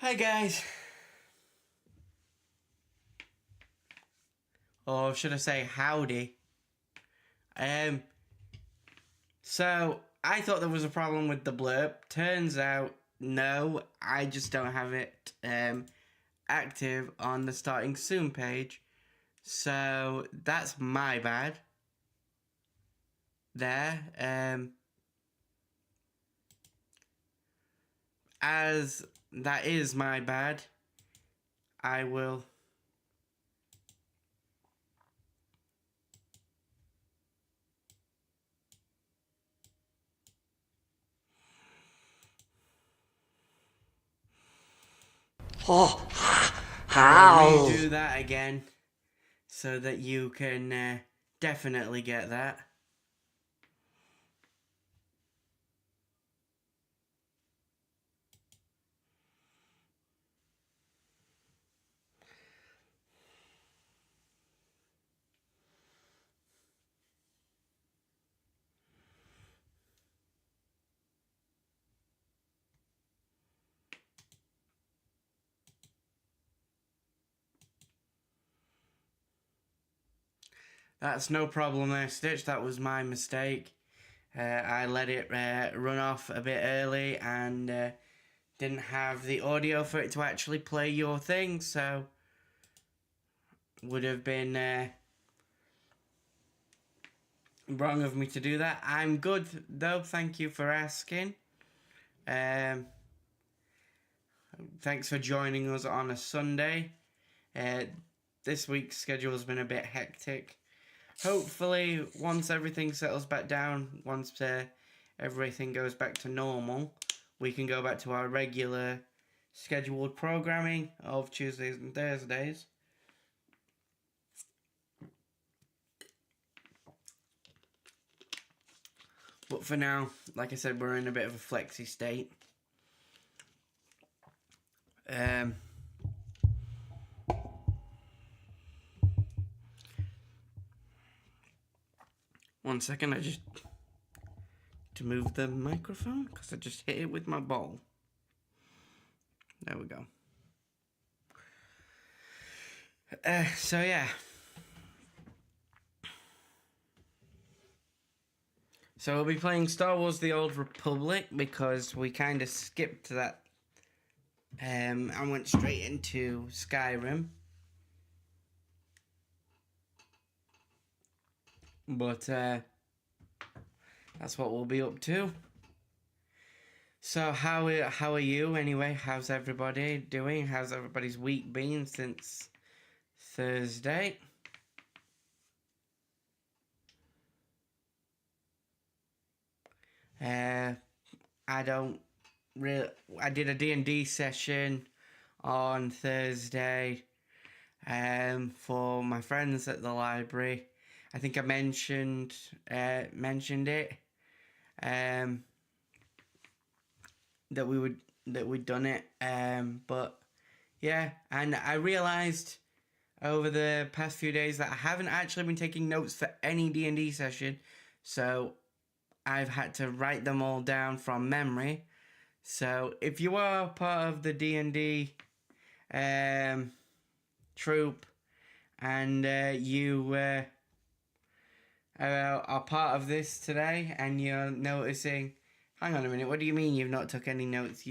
Hi guys, or should I say howdy. Um, so I thought there was a problem with the blurb. Turns out, no, I just don't have it active on the starting soon page. So that's my bad. There. As that is my bad, I will. Oh, I'll how? redo that again so that you can definitely get that. That's no problem there, Stitch. That was my mistake. I let it run off a bit early and didn't have the audio for it to actually play your thing, so would have been wrong of me to do that. I'm good though, thank you for asking. Thanks for joining us on a Sunday. This week's schedule has been a bit hectic. Hopefully, once everything settles back down, once everything goes back to normal, we can go back to our regular scheduled programming of Tuesdays and Thursdays. But for now, like I said, we're in a bit of a flexi state. One second, I just to move the microphone because I just hit it with my ball. There we go. So yeah. So we'll be playing Star Wars The Old Republic because we kind of skipped that and went straight into Skyrim. But that's what we'll be up to. So how are you anyway? How's everybody doing? How's everybody's week been since Thursday? I did a D&D session on Thursday for my friends at the library. I think I mentioned it that we'd done it, but yeah, and I realized over the past few days that I haven't actually been taking notes for any D&D session, so I've had to write them all down from memory. So if you are part of the D&D troop and you are part of this today and you're noticing, hang on a minute, what do you mean you've not took any notes?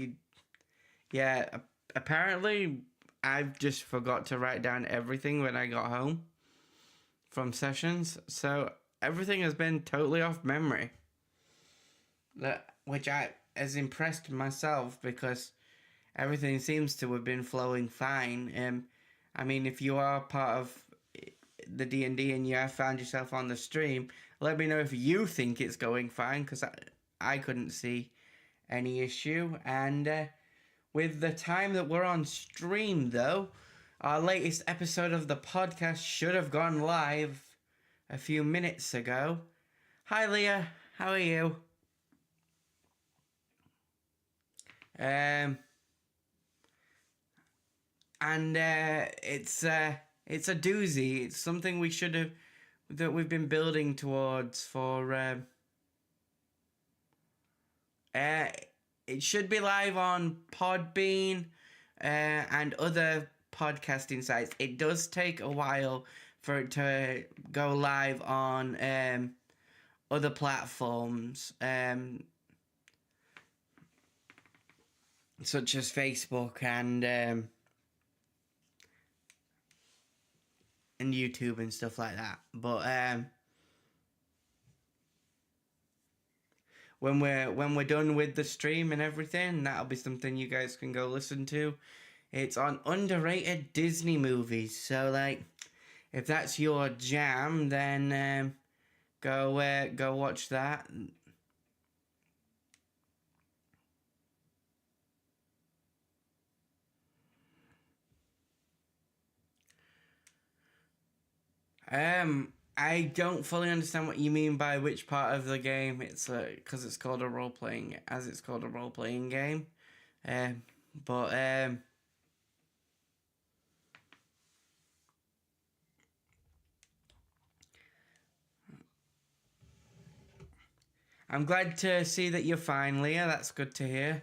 Apparently I've just forgot to write down everything when I got home from sessions, so everything has been totally off memory. Which has impressed myself because everything seems to have been flowing fine. I mean, if you are part of the D&D and you have found yourself on the stream, let me know if you think it's going fine, because I couldn't see any issue. And with the time that we're on stream, though, our latest episode of the podcast should have gone live a few minutes ago. Hi, Leah. How are you? It's a doozy. It's something that we've been building towards for. It should be live on Podbean and other podcasting sites, it does take a while for it to go live on other platforms, such as Facebook and YouTube and stuff like that. But when we're done with the stream and everything, that'll be something you guys can go listen to. It's on underrated Disney movies. So like, if that's your jam, then go watch that. I don't fully understand what you mean by which part of the game. It's because it's called a role playing, as it's called a role playing game. But I'm glad to see that you're fine, Leah. That's good to hear.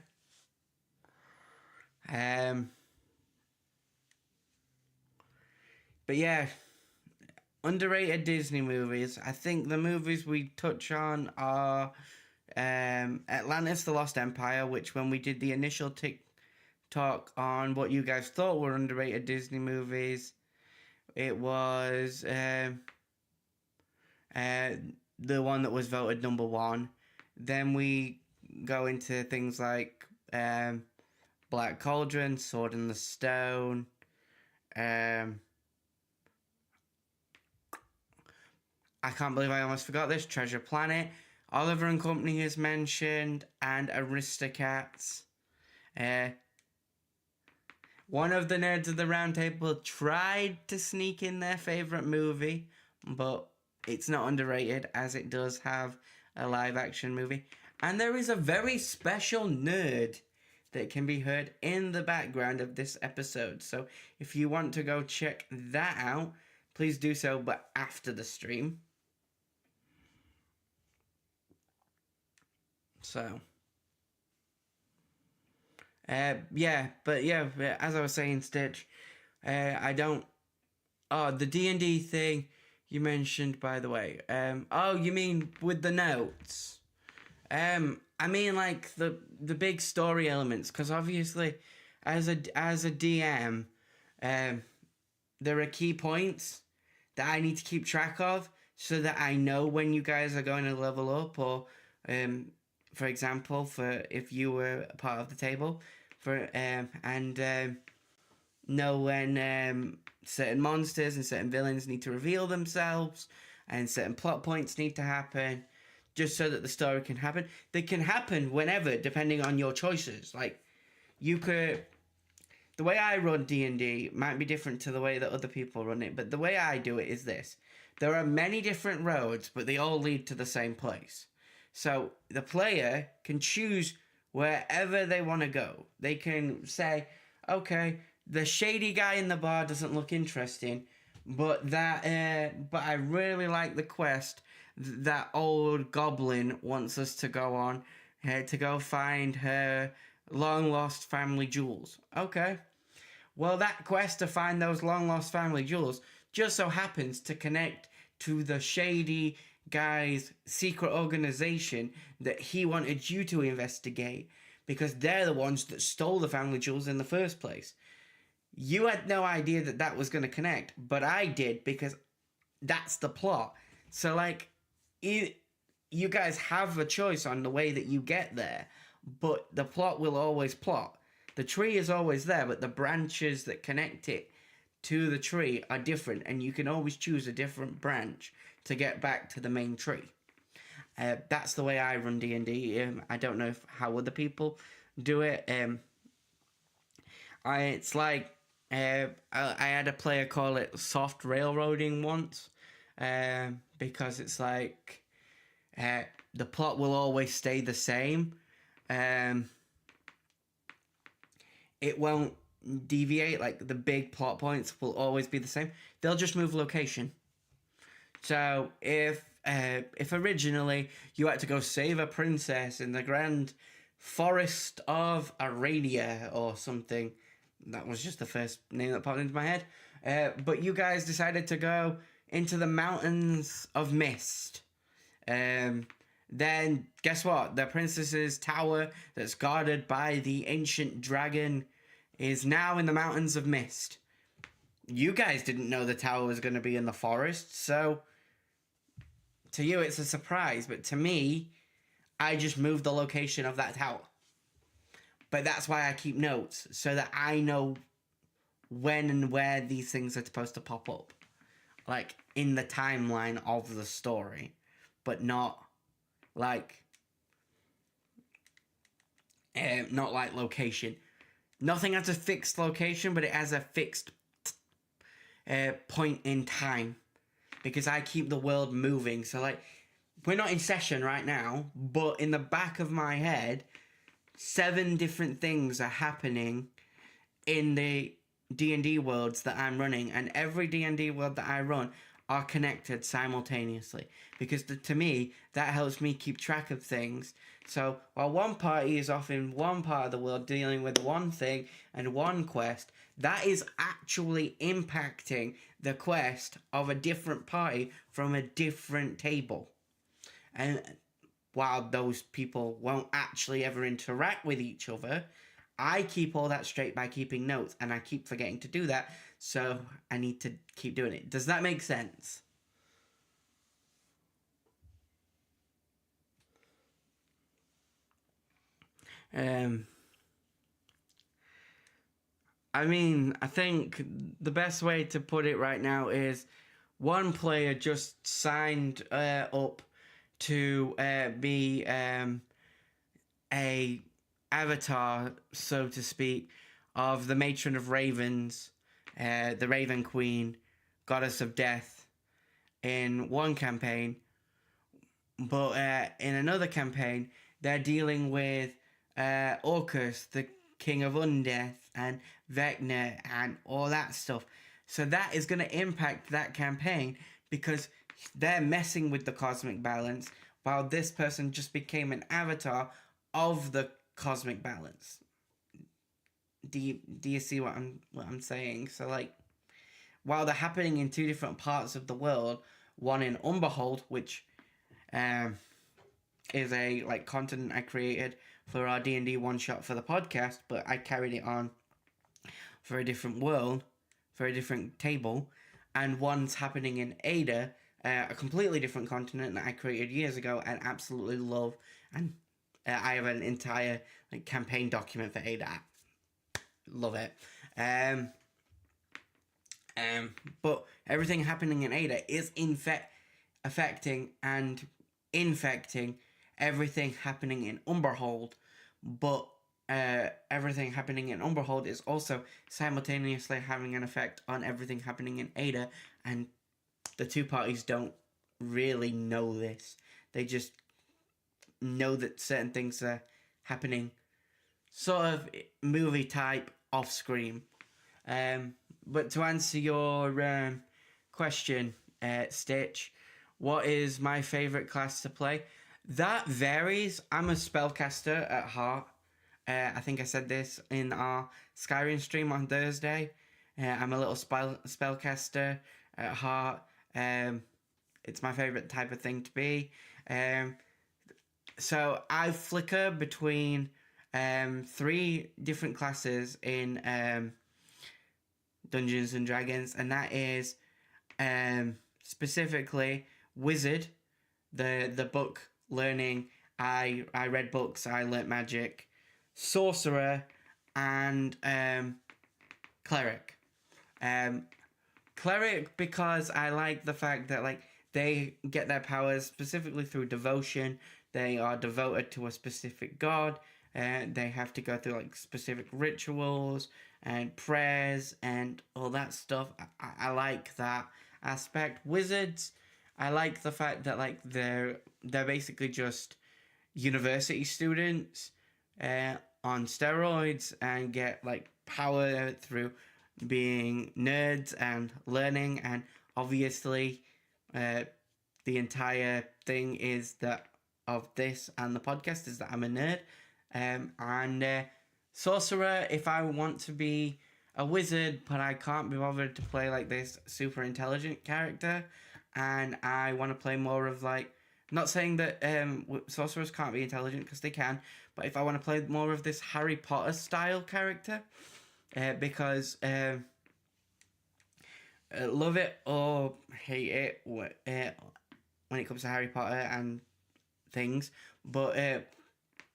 But yeah, underrated Disney movies. I think the movies we touch on are Atlantis: The Lost Empire, which when we did the initial talk on what you guys thought were underrated Disney movies, it was the one that was voted number one. Then we go into things like Black Cauldron, Sword in the Stone, I can't believe I almost forgot this, Treasure Planet, Oliver and Company is mentioned, and Aristocats. One of the nerds of the round table tried to sneak in their favourite movie, but it's not underrated as it does have a live action movie. And there is a very special nerd that can be heard in the background of this episode. So if you want to go check that out, please do so, but after the stream. So, yeah, as I was saying, Stitch, I don't. Oh, the D&D thing you mentioned, by the way. Oh, you mean with the notes? I mean like the big story elements, because obviously, as a DM, there are key points that I need to keep track of so that I know when you guys are going to level up, or for example, for if you were a part of the table, know when certain monsters and certain villains need to reveal themselves, and certain plot points need to happen, just so that the story can happen. They can happen whenever, depending on your choices. Like, you could... The way I run D&D might be different to the way that other people run it, but the way I do it is this. There are many different roads, but they all lead to the same place. So the player can choose wherever they want to go. They can say, okay, the shady guy in the bar doesn't look interesting, but I really like the quest that old goblin wants us to go on, to go find her long lost family jewels. Okay. Well, that quest to find those long lost family jewels just so happens to connect to the shady guy's secret organization that he wanted you to investigate, because they're the ones that stole the family jewels in the first place. You had no idea that that was going to connect, but I did, because that's the plot. So, like, you guys have a choice on the way that you get there, but the plot will always plot. The tree is always there, but the branches that connect it to the tree are different, and you can always choose a different branch to get back to the main tree. That's the way I run D&D. I don't know how other people do it. It's like I had a player call it soft railroading once, because it's like the plot will always stay the same. It won't deviate. Like, the big plot points will always be the same. They'll just move location. So if originally you had to go save a princess in the Grand Forest of Arabia or something, That was just the first name that popped into my head. But you guys decided to go into the Mountains of Mist. Then guess what? The princess's tower that's guarded by the ancient dragon is now in the Mountains of Mist. You guys didn't know the tower was going to be in the forest, so to you it's a surprise, but to me, I just moved the location of that tower. But that's why I keep notes, so that I know when and where these things are supposed to pop up. Like, in the timeline of the story. But not, like... not like location. Nothing has a fixed location, but it has a fixed point in time. Because I keep the world moving. So, like, we're not in session right now, but in the back of my head... 7 different things are happening in the D&D worlds that I'm running, and every D&D world that I run are connected simultaneously, because to me that helps me keep track of things. So while one party is off in one part of the world dealing with one thing and one quest, that is actually impacting the quest of a different party from a different table. And while those people won't actually ever interact with each other, I keep all that straight by keeping notes, and I keep forgetting to do that, so I need to keep doing it. Does that make sense? I mean, I think the best way to put it right now is one player just signed up to be a avatar, so to speak, of the Matron of Ravens, the Raven Queen, Goddess of Death, in one campaign. But in another campaign, they're dealing with Orcus, the King of Undeath, and Vecna, and all that stuff. So that is going to impact that campaign, because they're messing with the cosmic balance, while this person just became an avatar of the cosmic balance. Do you see what I'm saying? So, like, while they're happening in 2 different parts of the world, one in Umberhold, which is a continent I created for our D&D one shot for the podcast, but I carried it on for a different world, for a different table, and one's happening in Ada, a completely different continent that I created years ago and absolutely love, and I have an entire campaign document for Ada. Love it. But everything happening in Ada is affecting and infecting everything happening in Umberhold, but everything happening in Umberhold is also simultaneously having an effect on everything happening in Ada, and the 2 parties don't really know this. They just know that certain things are happening sort of movie type off screen. But to answer your question, Stitch, what is my favourite class to play? That varies. I'm a spellcaster at heart. I think I said this in our Skyrim stream on Thursday. I'm a little spellcaster at heart. It's my favourite type of thing to be. So I flicker between 3 different classes in Dungeons and Dragons, and that is specifically Wizard, the book learning. I read books, I learnt magic. Sorcerer, and Cleric. Cleric because I like the fact that they get their powers specifically through devotion. They are devoted to a specific god. They have to go through specific rituals and prayers and all that stuff. I like that aspect. Wizards, I like the fact that they're basically just university students on steroids and get power through being nerds and learning, and obviously the entire thing is that of this and the podcast is that I'm a nerd. And sorcerer, if I want to be a wizard, but I can't be bothered to play like this super intelligent character, and I want to play more of like. Not saying that sorcerers can't be intelligent, because they can, but if I want to play more of this Harry Potter style character, because love it or hate it when it comes to Harry Potter and things, but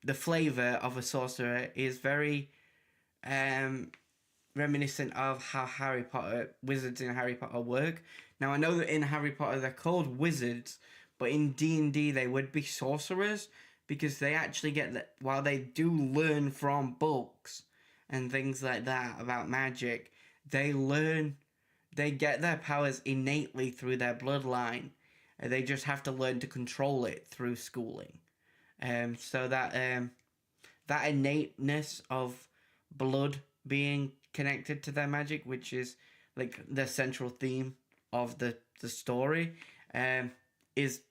the flavour of a sorcerer is very reminiscent of how wizards in Harry Potter work. Now, I know that in Harry Potter they're called wizards, but in D&D they would be sorcerers, because they actually get that, while they do learn from books and things like that about magic, they get their powers innately through their bloodline. They just have to learn to control it through schooling. So that innateness of blood being connected to their magic, which is like the central theme of the story, is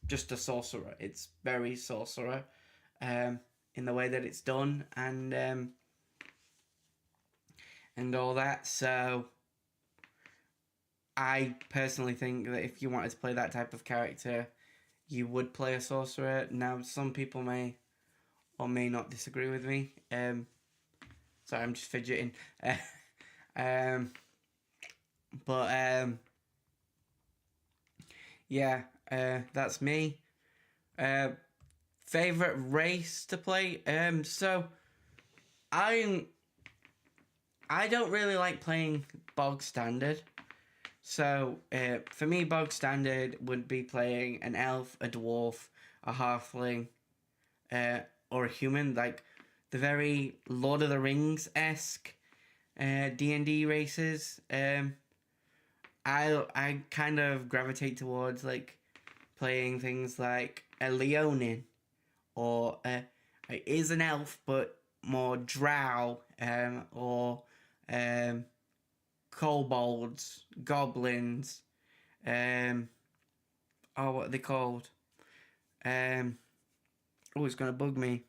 just a sorcerer. It's very sorcerer in the way that it's done, and all that. So I personally think that if you wanted to play that type of character, you would play a sorcerer. Now, some people may or may not disagree with me. Sorry, I'm just fidgeting. Yeah, that's me. Favorite race to play? So I don't really like playing bog standard. So for me, bog standard would be playing an elf, a dwarf, a halfling, or a human, like the very Lord of the Rings-esque D&D races. I kind of gravitate towards like playing things like a Leonin, or is an elf but more drow, or kobolds, goblins, what are they called? It's gonna bug me.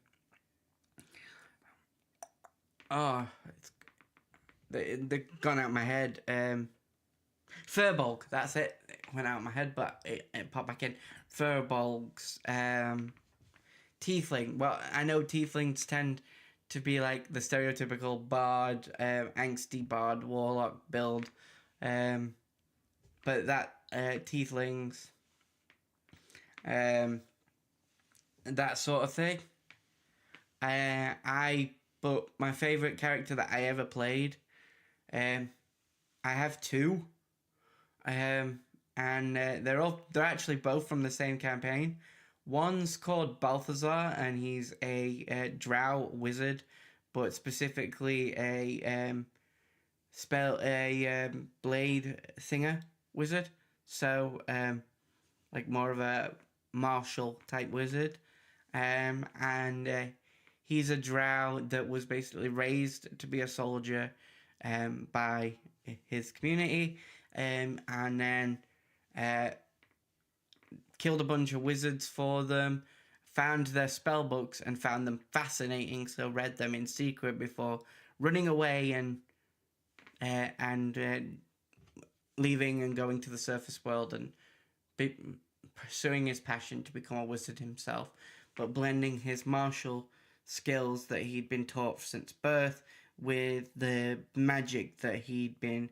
They're gone out of my head. Furbolg, that's it. It went out of my head, but it popped back in. Furbolgs, tiefling. Well, I know tieflings tend to be like the stereotypical bard, angsty bard warlock build, but that tieflings, that sort of thing. But my favorite character that I ever played, I have two, and they're actually both from the same campaign. One's called Balthazar, and he's a drow wizard, but specifically a blade singer wizard. So like more of a martial type wizard, and he's a drow that was basically raised to be a soldier by his community, and then killed a bunch of wizards for them, found their spell books and found them fascinating, so read them in secret before running away and leaving and going to the surface world and pursuing his passion to become a wizard himself, but blending his martial skills that he'd been taught since birth with the magic that he'd been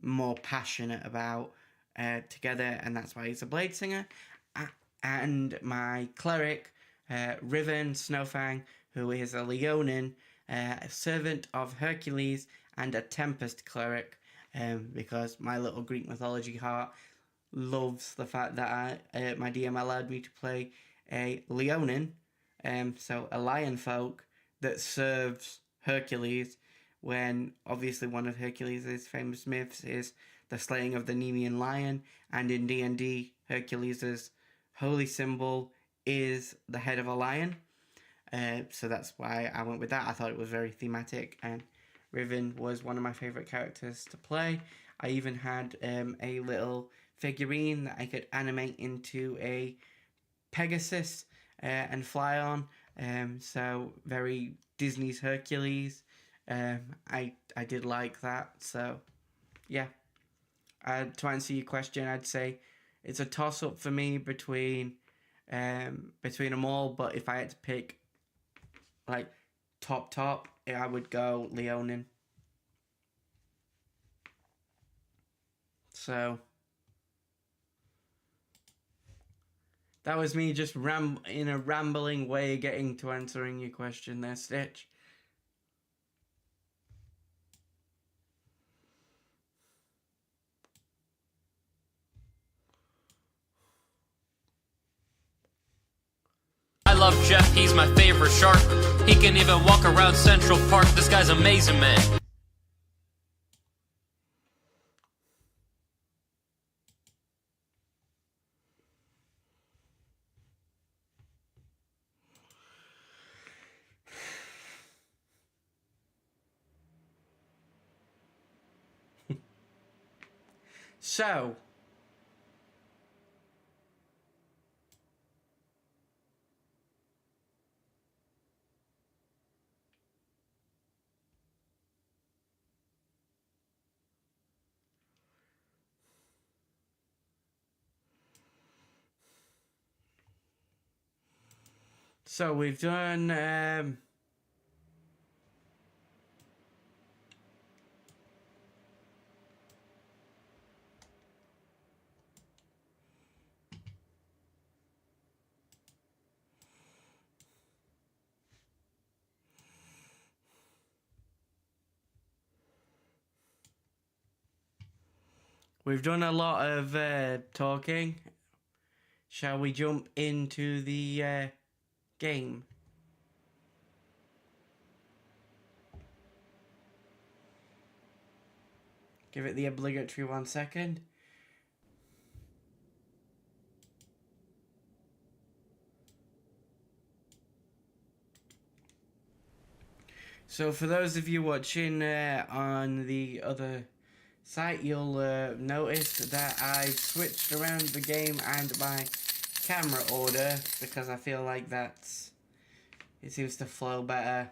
more passionate about together, and that's why he's a blade singer. And my cleric, Riven Snowfang, who is a Leonin, a servant of Hercules and a Tempest cleric, because my little Greek mythology heart loves the fact that my DM allowed me to play a Leonin, so a lion folk that serves Hercules, when obviously one of Hercules' famous myths is the slaying of the Nemean lion, and in D&D, Hercules' holy symbol is the head of a lion. So that's why I went with that. I thought it was very thematic, and Riven was one of my favourite characters to play. I even had a little figurine that I could animate into a Pegasus and fly on. So very Disney's Hercules. I did like that. So yeah, to answer your question, I'd say it's a toss up for me between them all. But if I had to pick like top, I would go Leonin. So that was me just in a rambling way getting to answering your question there, Stitch. I love Jeff, he's my favorite shark. He can even walk around Central Park. This guy's amazing, man. So we've done a lot of talking. Shall we jump into the game? Give it the obligatory 1 second. So for those of you watching on the other site, you'll notice that I've switched around the game and my camera order because I feel like it seems to flow better.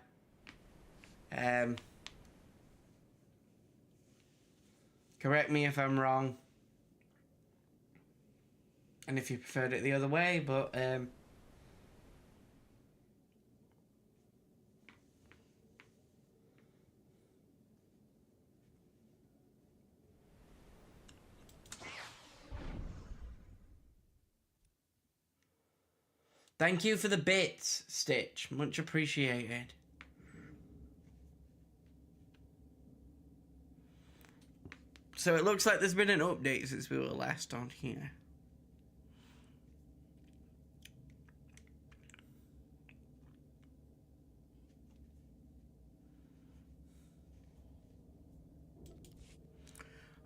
Correct me if I'm wrong, and if you preferred it the other way, but thank you for the bits, Stitch. Much appreciated. So it looks like there's been an update since we were last on here.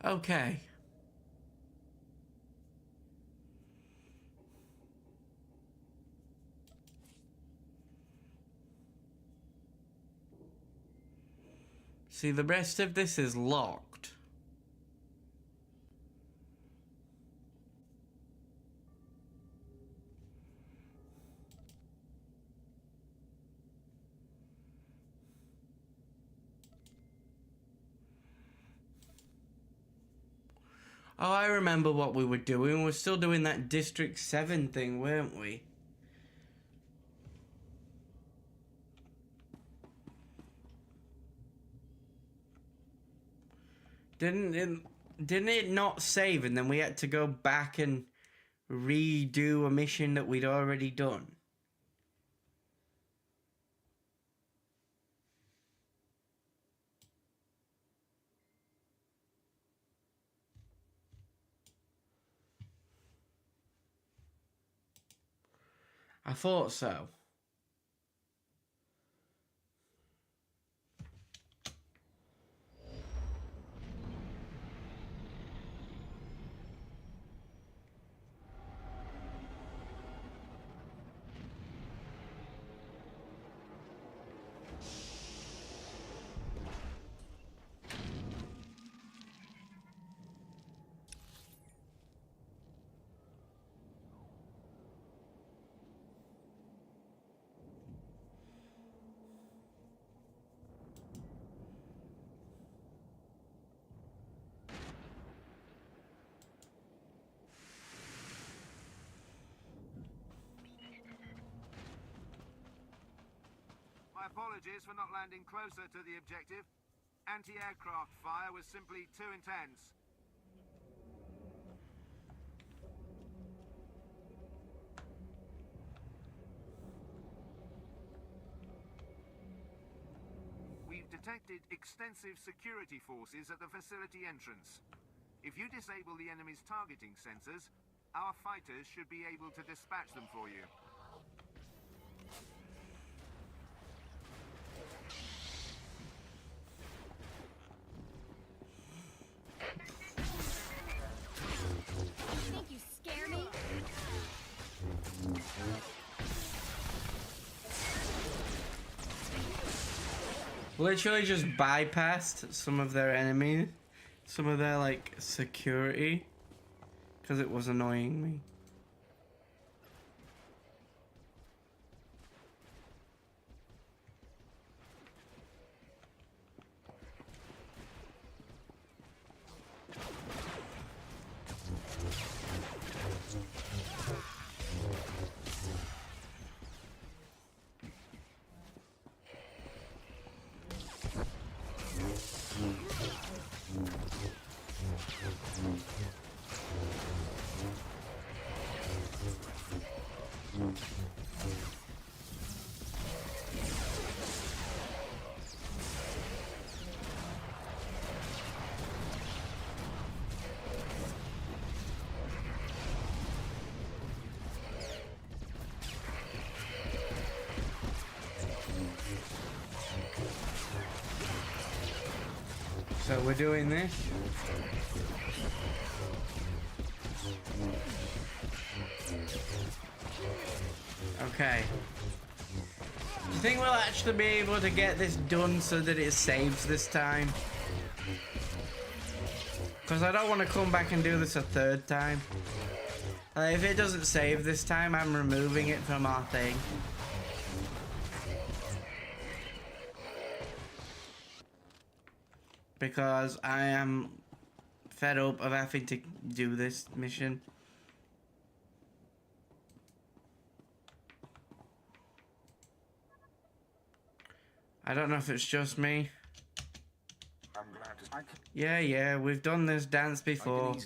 Okay. See, the rest of this is locked. Oh, I remember what we were doing. We're still doing that District 7 thing, weren't we? Didn't it not save and then we had to go back and redo a mission that we'd already done? I thought so. Apologies for not landing closer to the objective. Anti-aircraft fire was simply too intense. We've detected extensive security forces at the facility entrance. If you disable the enemy's targeting sensors, our fighters should be able to dispatch them for you. Think you scare me? Literally just bypassed some of their enemies, some of their like security, because it was annoying me. So we're doing this. Okay. Do you think we'll actually be able to get this done so that it saves this time? Because I don't want to come back and do this a third time. If it doesn't save this time, I'm removing it from our thing. Because I am fed up of having to do this mission. I don't know if it's just me. I'm glad to... Yeah, we've done this dance before.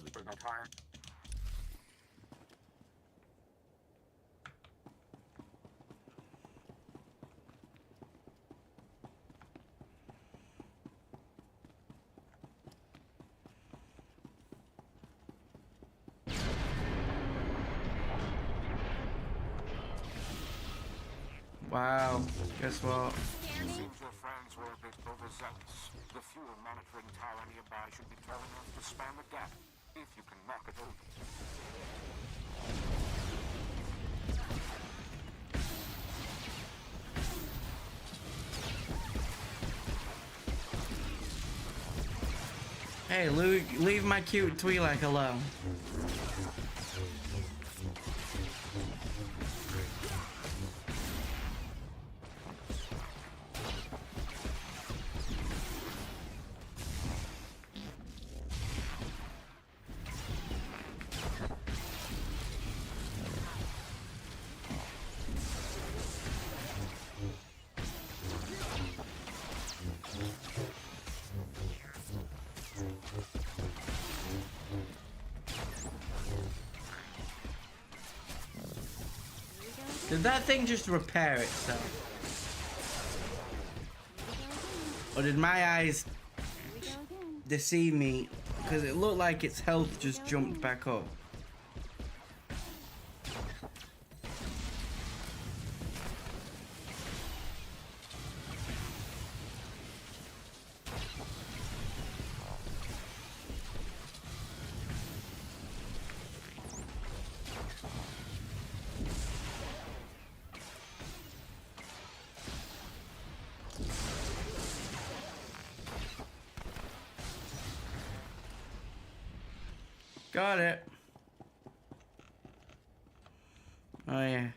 Wow, guess what? Seems your friends were a bit overzealous. The fuel monitoring tower nearby should be tall enough to span the gap, if you can knock it over. Hey, leave my cute Twi'lek alone. Did that thing just repair itself? Or did my eyes deceive me? Because it looked like its health just jumped back up. Got it. Oh yeah.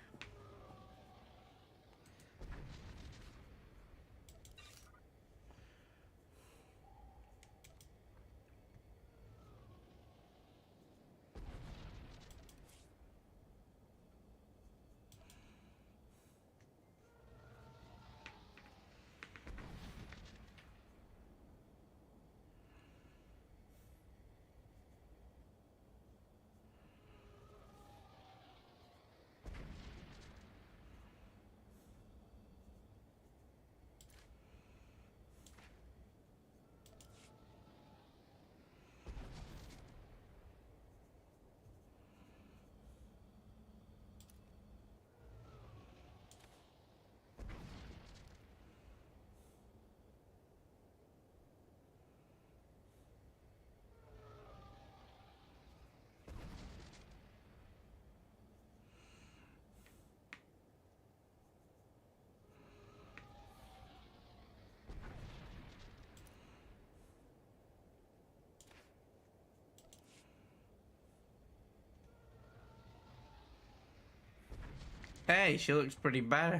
Hey, she looks pretty badass.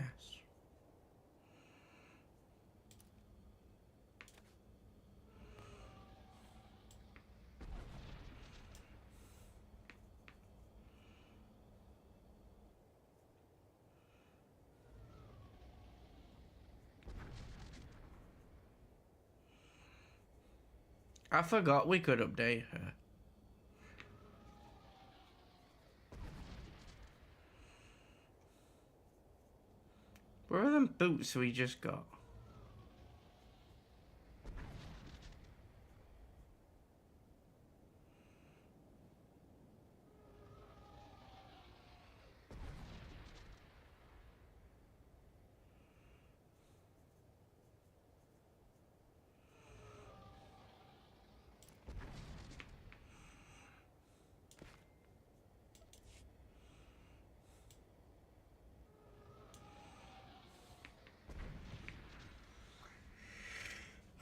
I forgot we could update her. Where are them boots we just got?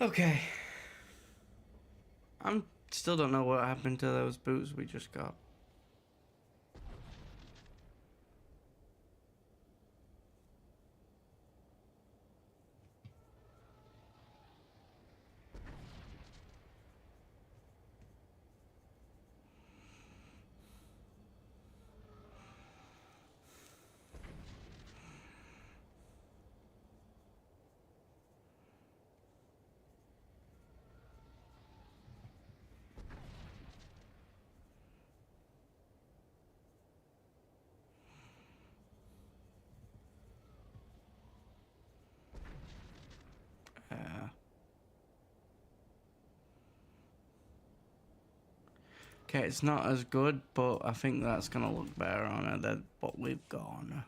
Okay. I'm still don't know what happened to those boots we just got. Okay, it's not as good, but I think that's gonna look better on her than what we've got on her.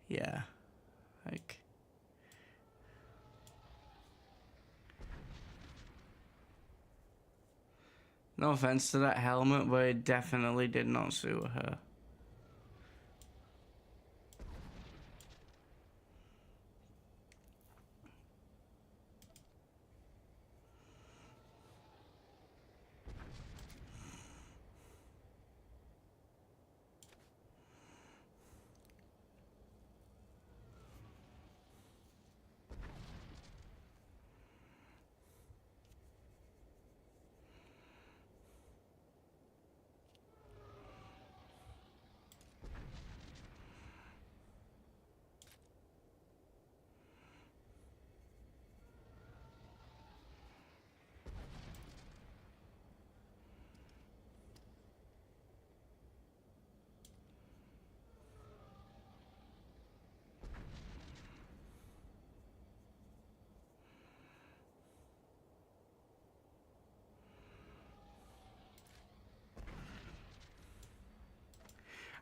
Yeah, like. No offense to that helmet, but it definitely did not suit her.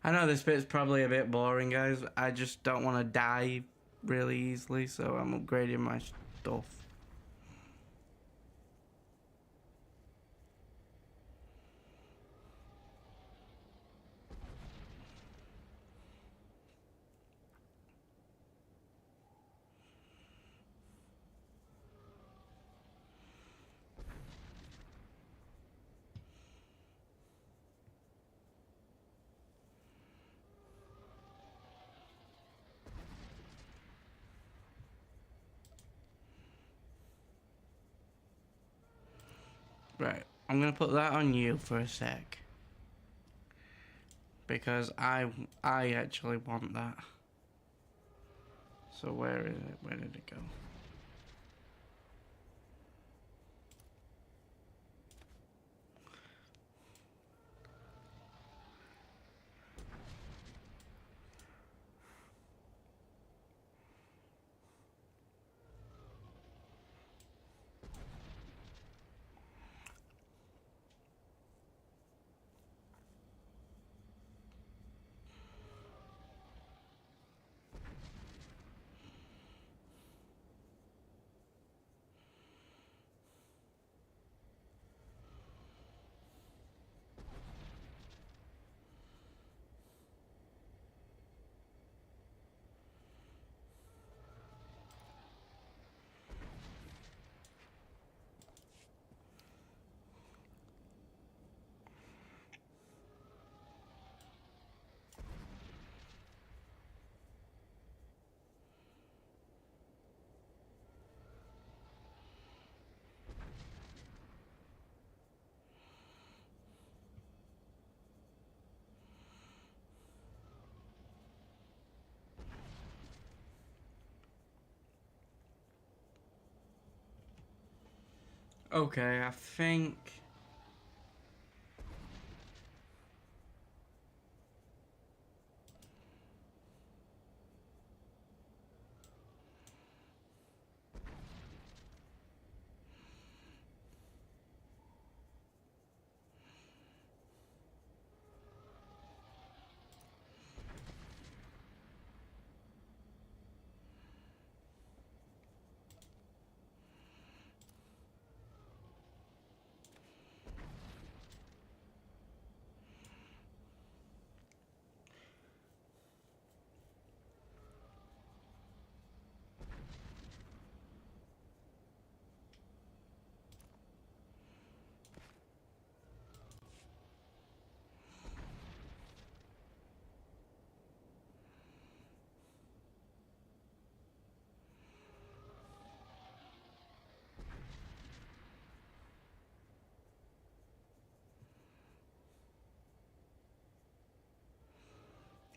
I know this bit's probably a bit boring, guys. I just don't want to die really easily, so I'm upgrading my stuff. Right, I'm gonna put that on you for a sec. Because I actually want that. So where is it? Where did it go? Okay, I think...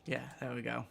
Yeah, there we go.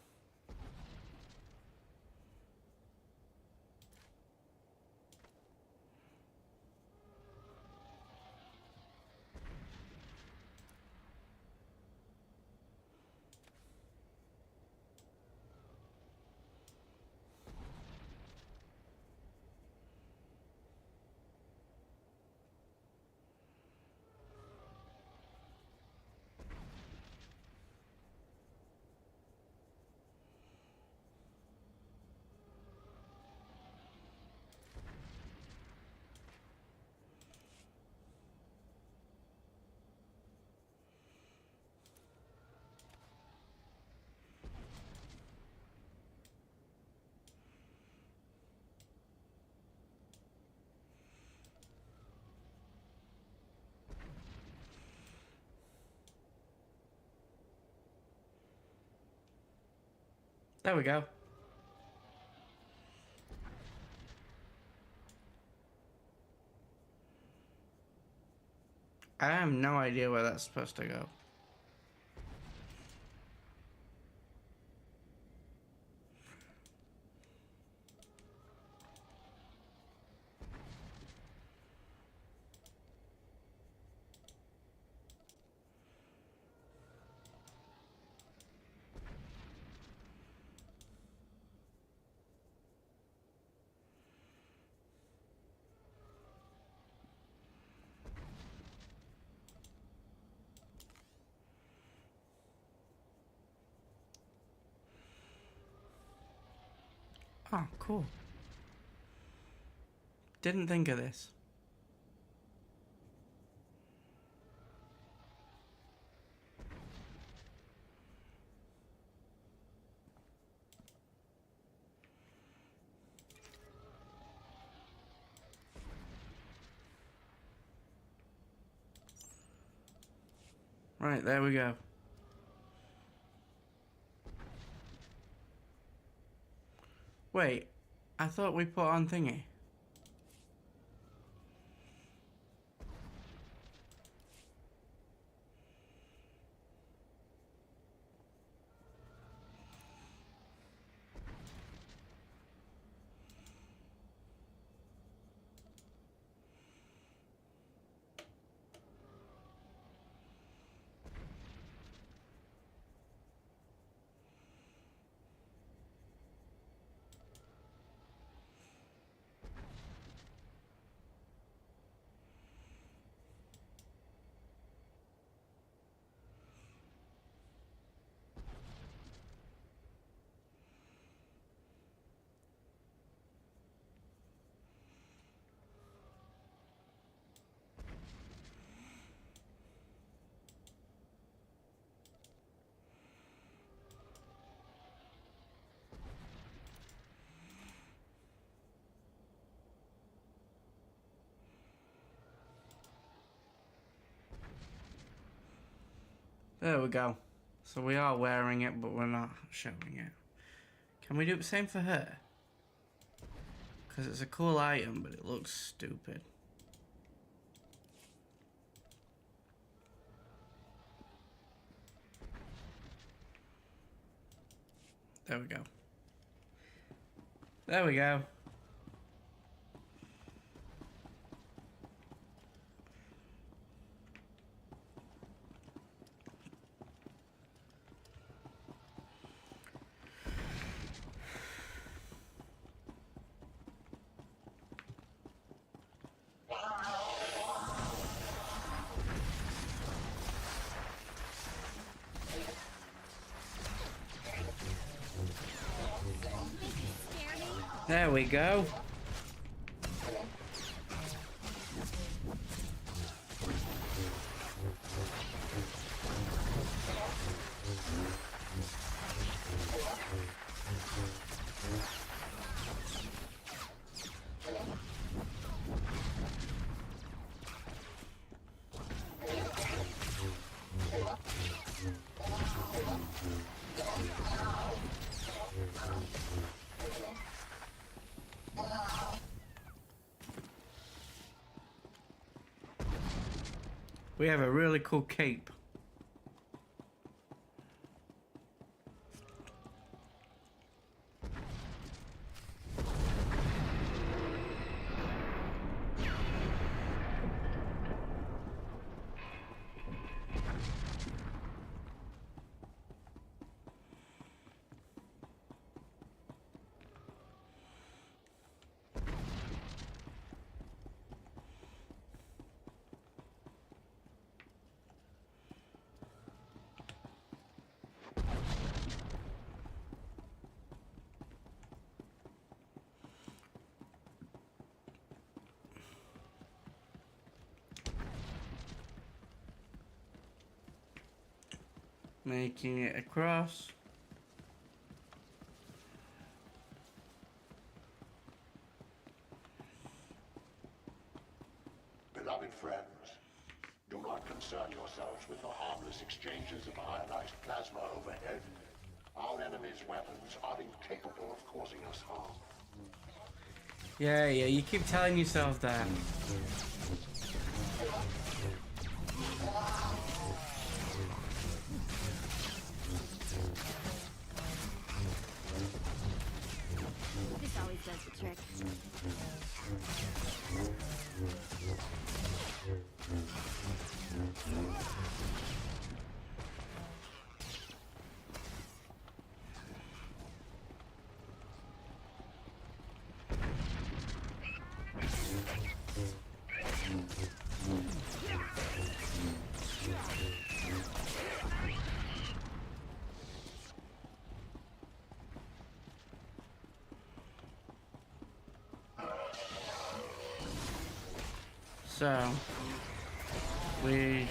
There we go. I have no idea where that's supposed to go. Oh, cool. Didn't think of this. Right, there we go. Wait, I thought we put on thingy. There we go. So we are wearing it, but we're not showing it. Can we do the same for her? Because it's a cool item, but it looks stupid. There we go. There we go. There we go. We have a really cool cape. Making it across. Beloved friends, do not concern yourselves with the harmless exchanges of ionized plasma overhead. Our enemy's weapons are incapable of causing us harm. Yeah, you keep telling yourself that. This always does the trick. So, we...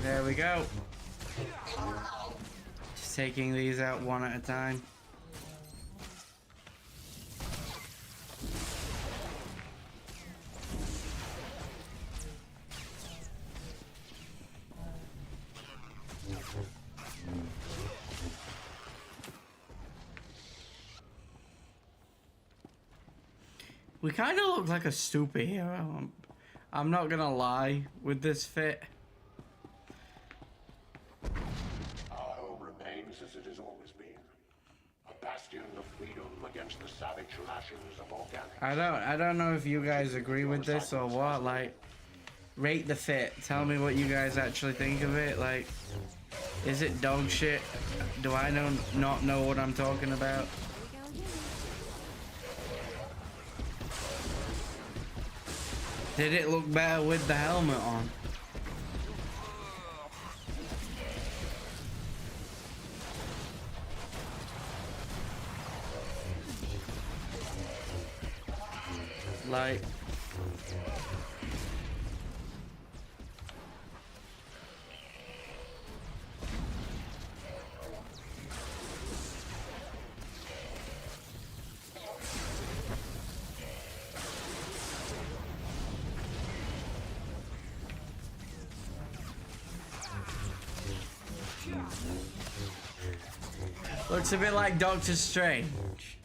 There we go. Just taking these out one at a time. We kind of look like a superhero. I'm not gonna lie with this fit. Our home remains as it has always been. A bastion of freedom against the savage lashes of organic. I don't know if you guys agree with this or what. Like, rate the fit. Tell me what you guys actually think of it. Like, is it dog shit? Do I not know what I'm talking about? Here we go again. Did it look better with the helmet on? Like, looks a bit like Doctor Strange.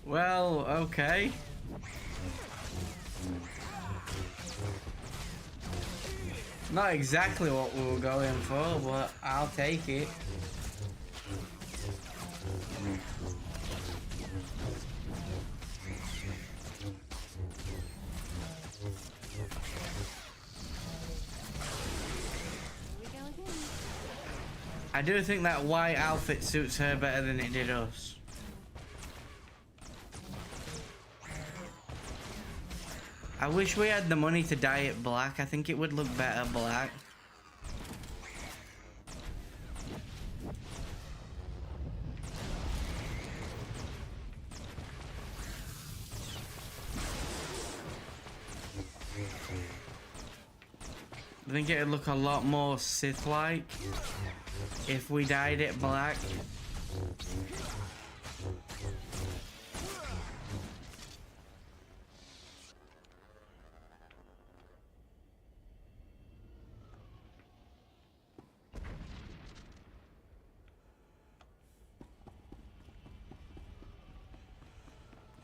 Well, okay. Not exactly what we were going for, but I'll take it. I do think that white outfit suits her better than it did us. I wish we had the money to dye it black. I think it would look better black. I think it would look a lot more Sith-like if we dyed it black.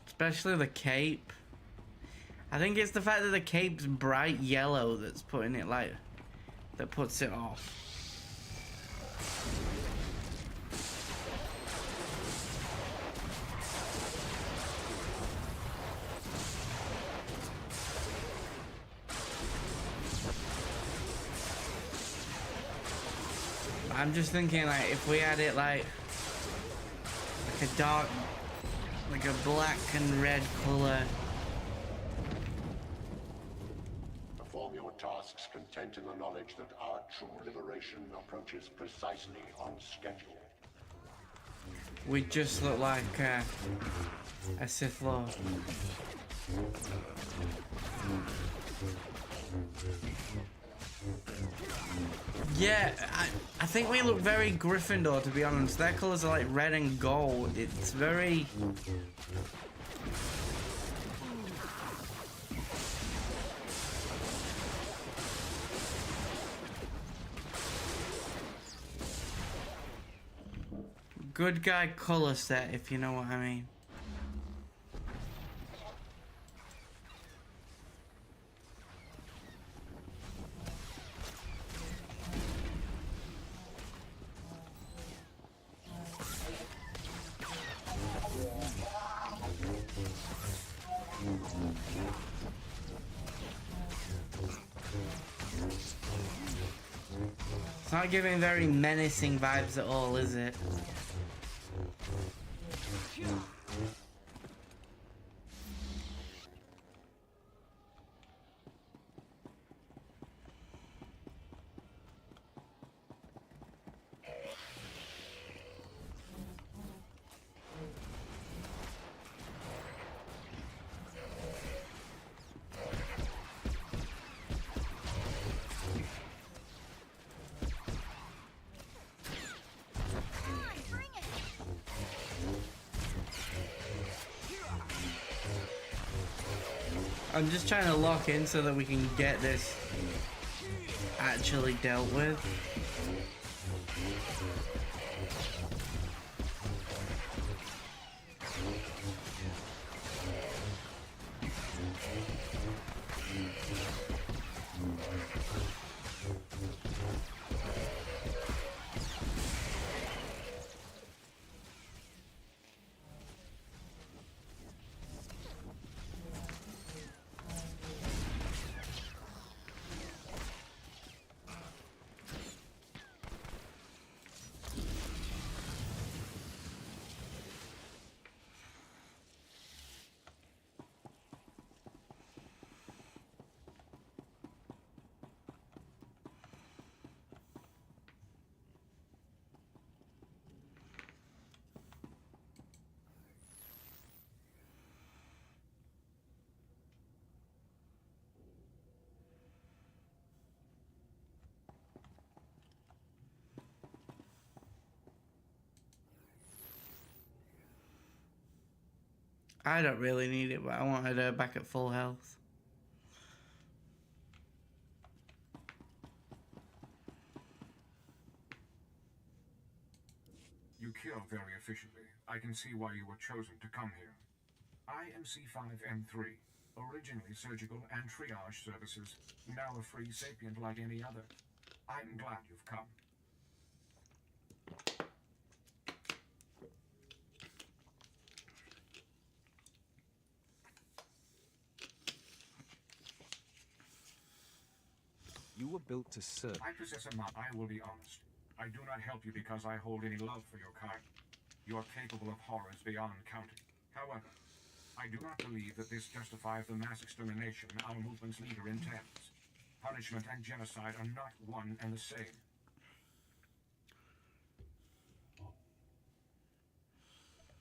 Especially the cape. I think it's the fact that the cape's bright yellow that's putting it like, that puts it off. I'm just thinking like if we had it like a dark, like a black and red color. Perform your tasks content in the knowledge that our true liberation approaches precisely on schedule. We just look like a Sith Lord. Yeah, I think we look very Gryffindor, to be honest. Their colors are like red and gold. It's very... good guy color set, if you know what I mean. It's not giving very menacing vibes at all, is it? I'm just trying to lock in so that we can get this actually dealt with. I don't really need it, but I wanted her back at full health. You kill very efficiently. I can see why you were chosen to come here. I am C5M3, originally surgical and triage services, now a free sapient like any other. I'm glad you've come. You were built to serve. I possess a mind. I will be honest. I do not help you because I hold any love for your kind. You are capable of horrors beyond counting. However, I do not believe that this justifies the mass extermination our movement's leader intends. Punishment and genocide are not one and the same.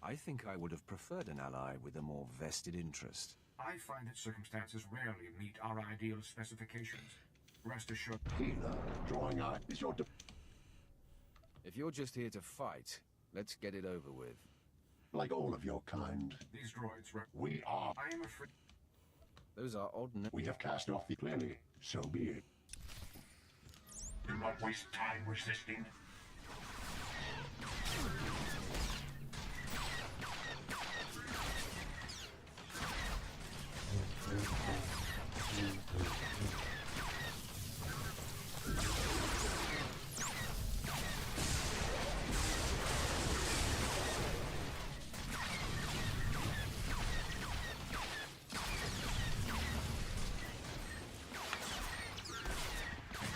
I think I would have preferred an ally with a more vested interest. I find that circumstances rarely meet our ideal specifications. Rest assured. Healer, drawing eye is your If you're just here to fight, let's get it over with. like all of your kind. These droids We are. I am afraid. Those are odd We have cast off the clearly. So be it. Do not waste time resisting.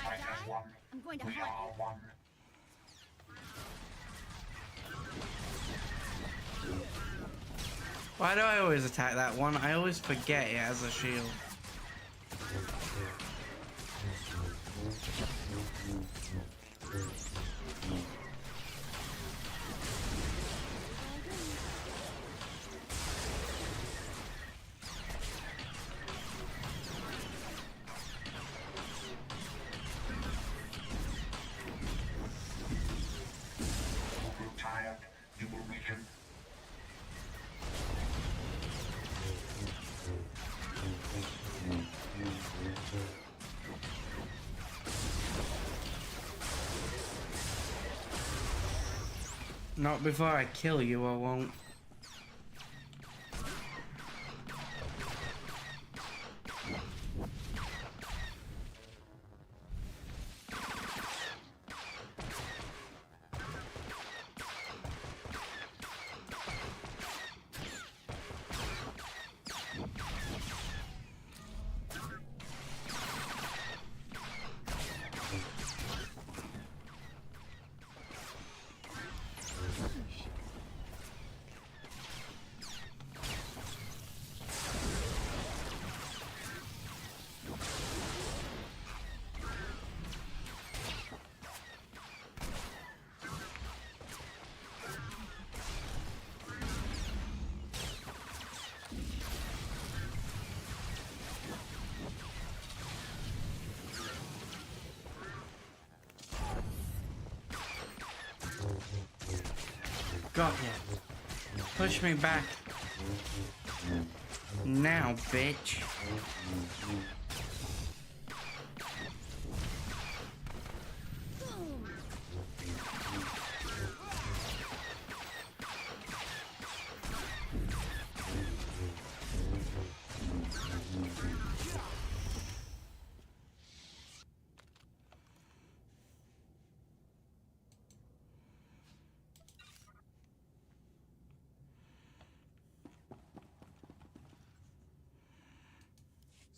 Fight as one. I'm going to We hunt. are one. Why do I always attack that one? I always forget it has a shield. You grow tired, you will weaken. Not before I kill you, I won't. Got ya. Push me back. Now, bitch.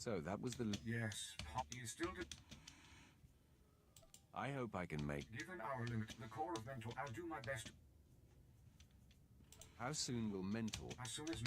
So that was the... Yes, you still did. I hope I can make... Given our limit, the core of mental, I'll do my best. How soon will mental... As soon as.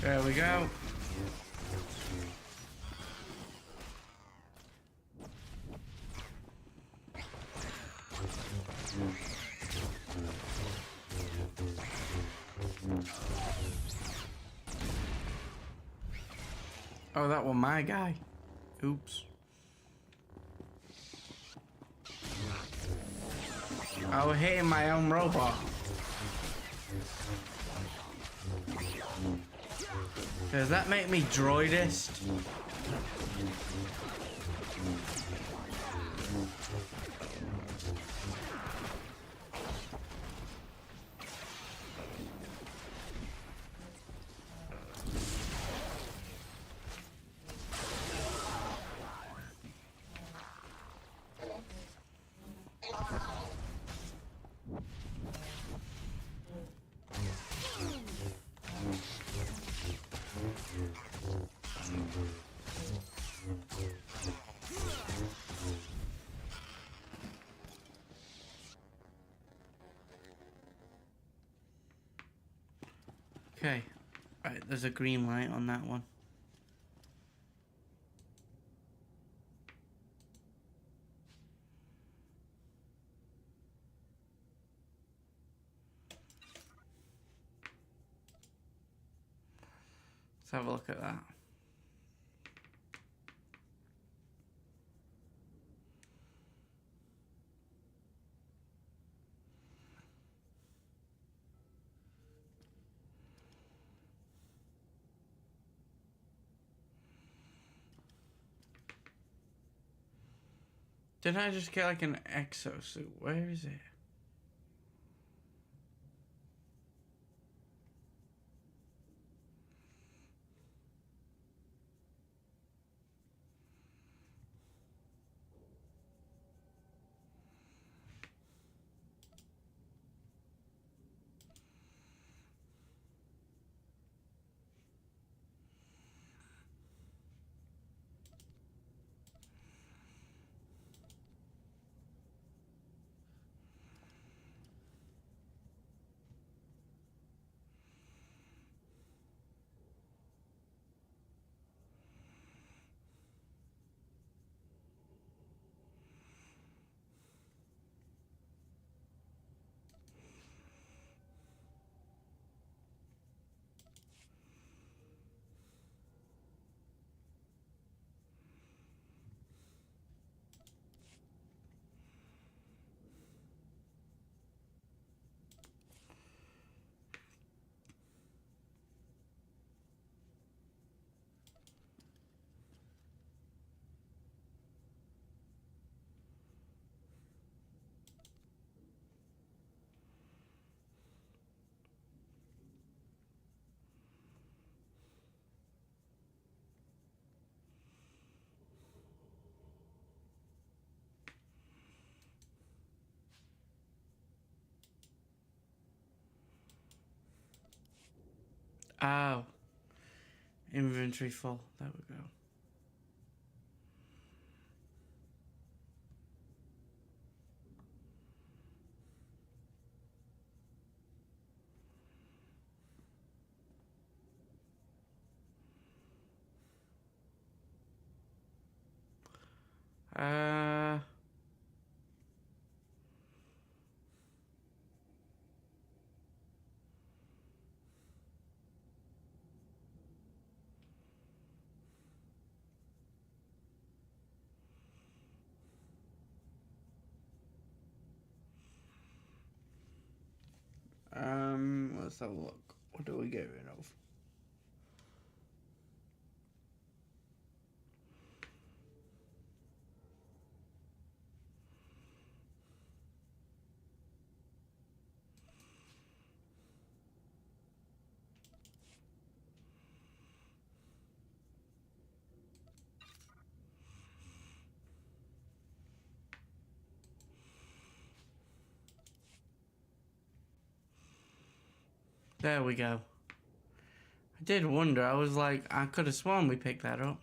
There we go. Oh, that was my guy. Oops. I was hitting my own robot. Does that make me droidist? Okay. Right, there's a green light on that one. Let's have a look at that. Didn't I just get like an exosuit? Where is it? Oh. Inventory full. There we go. Uh... Let's have a look. What do we get rid of? There we go. I did wonder. I was like, I could have sworn we picked that up.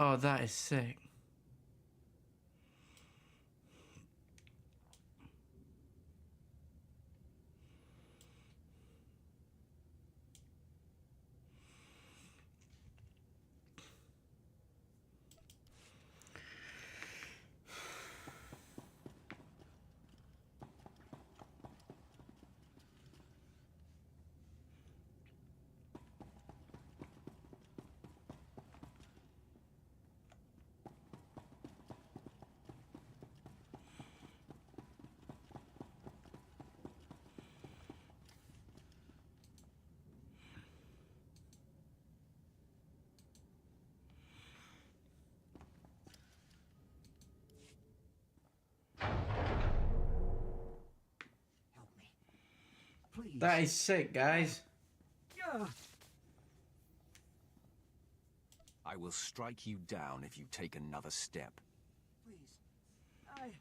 Oh, that is sick. Help me. Please. That is sick, guys. Yeah. I will strike you down if you take another step. Please.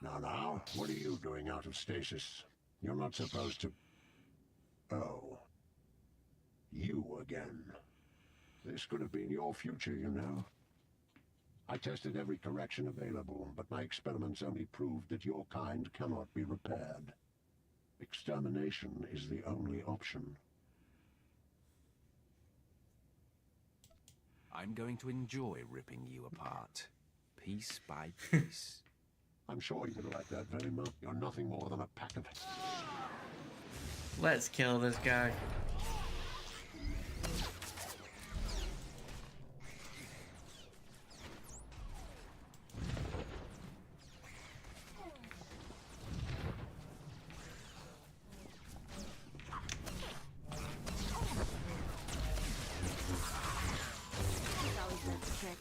Now, what are you doing out of stasis? You're not supposed to... Oh. You again. This could have been your future, you know. I tested every correction available, but my experiments only proved that your kind cannot be repaired. Extermination is the only option. I'm going to enjoy ripping you apart, piece by piece. I'm sure you would like that very much. You're nothing more than a pack of... Let's kill this guy. This always does the trick.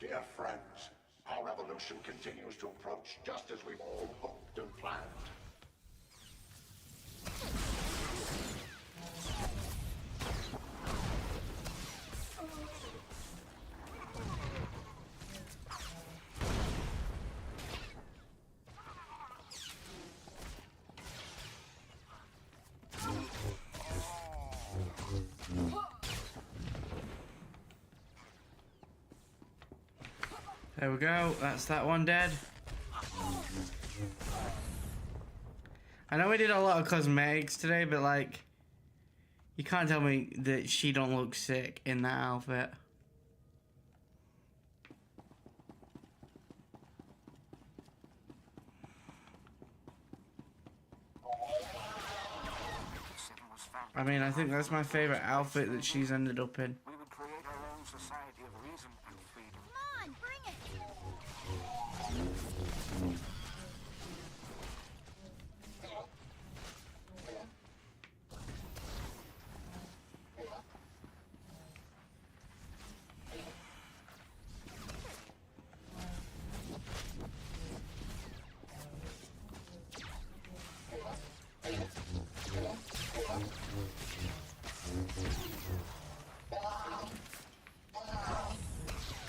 Dear friends, our revolution continues to approach just as we've all hoped and planned. There we go. That's that one dead. I know we did a lot of cosmetics today, but like, you can't tell me that she don't look sick in that outfit. I mean, I think that's my favorite outfit that she's ended up in. We would create our own society of reason and freedom. Come on, bring it!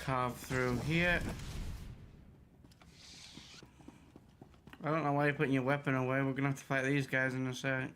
Carve through here. I don't know why you're putting your weapon away. We're gonna have to fight these guys in a sec.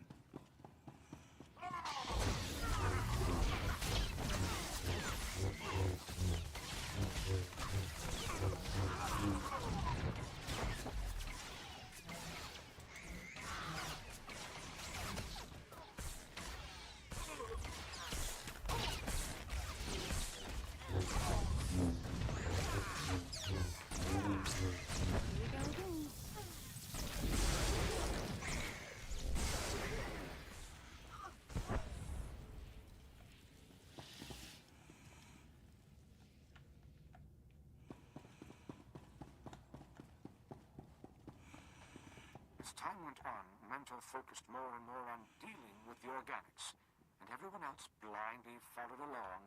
As time went on, Mentor focused more and more on dealing with the organics, and everyone else blindly followed along.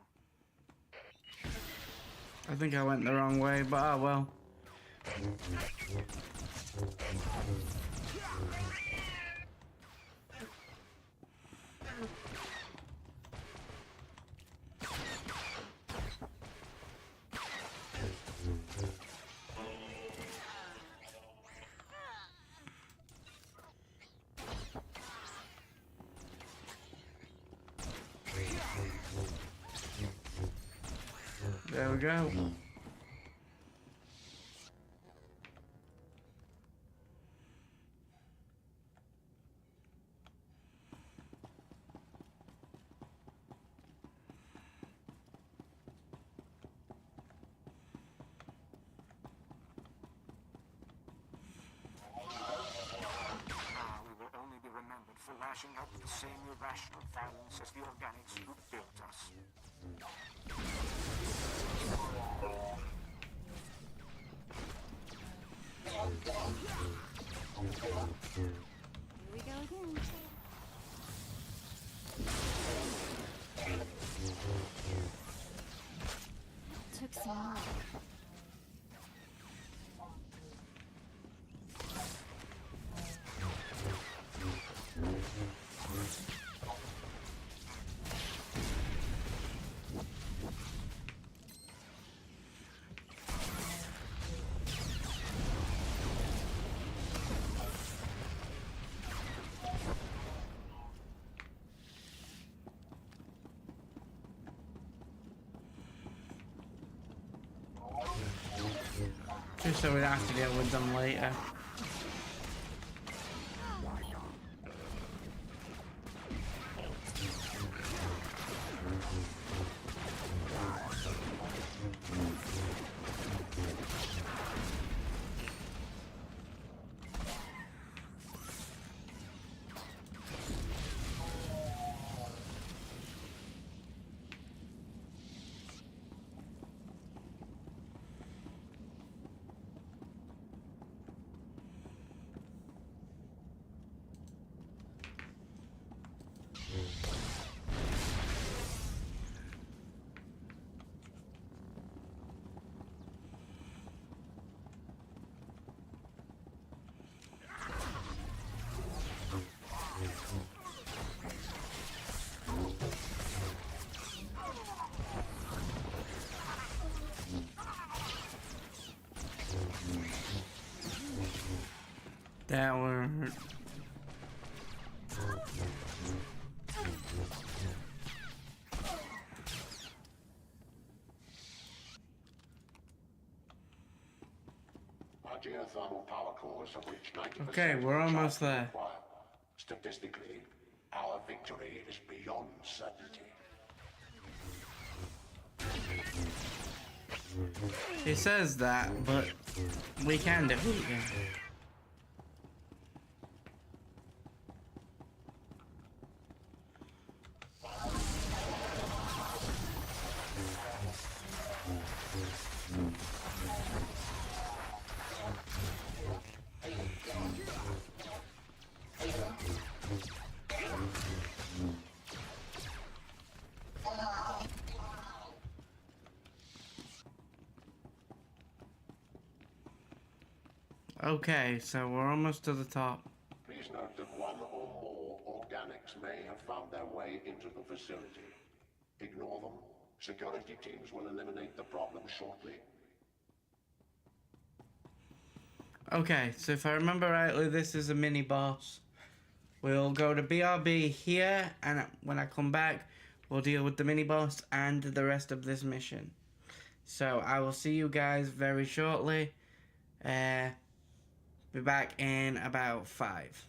I think I went the wrong way, but oh well. There we go. Now we will only be remembered for lashing out with the same irrational violence as the organics who built us. Here we go again. Took some more. Just so we don't have to deal with them later. That one. Our geothermal power cores, of which 90% Okay, we're almost there. require. Statistically, our victory is beyond certainty. He says that, but we can defeat him. Okay, so we're almost to the top. Please note that one or more organics may have found their way into the facility. Ignore them. Security teams will eliminate the problem shortly. Okay, so if I remember rightly, this is a mini boss. We'll go to BRB here, and when I come back, we'll deal with the mini boss and the rest of this mission. So I will see you guys very shortly. Be back in about 5.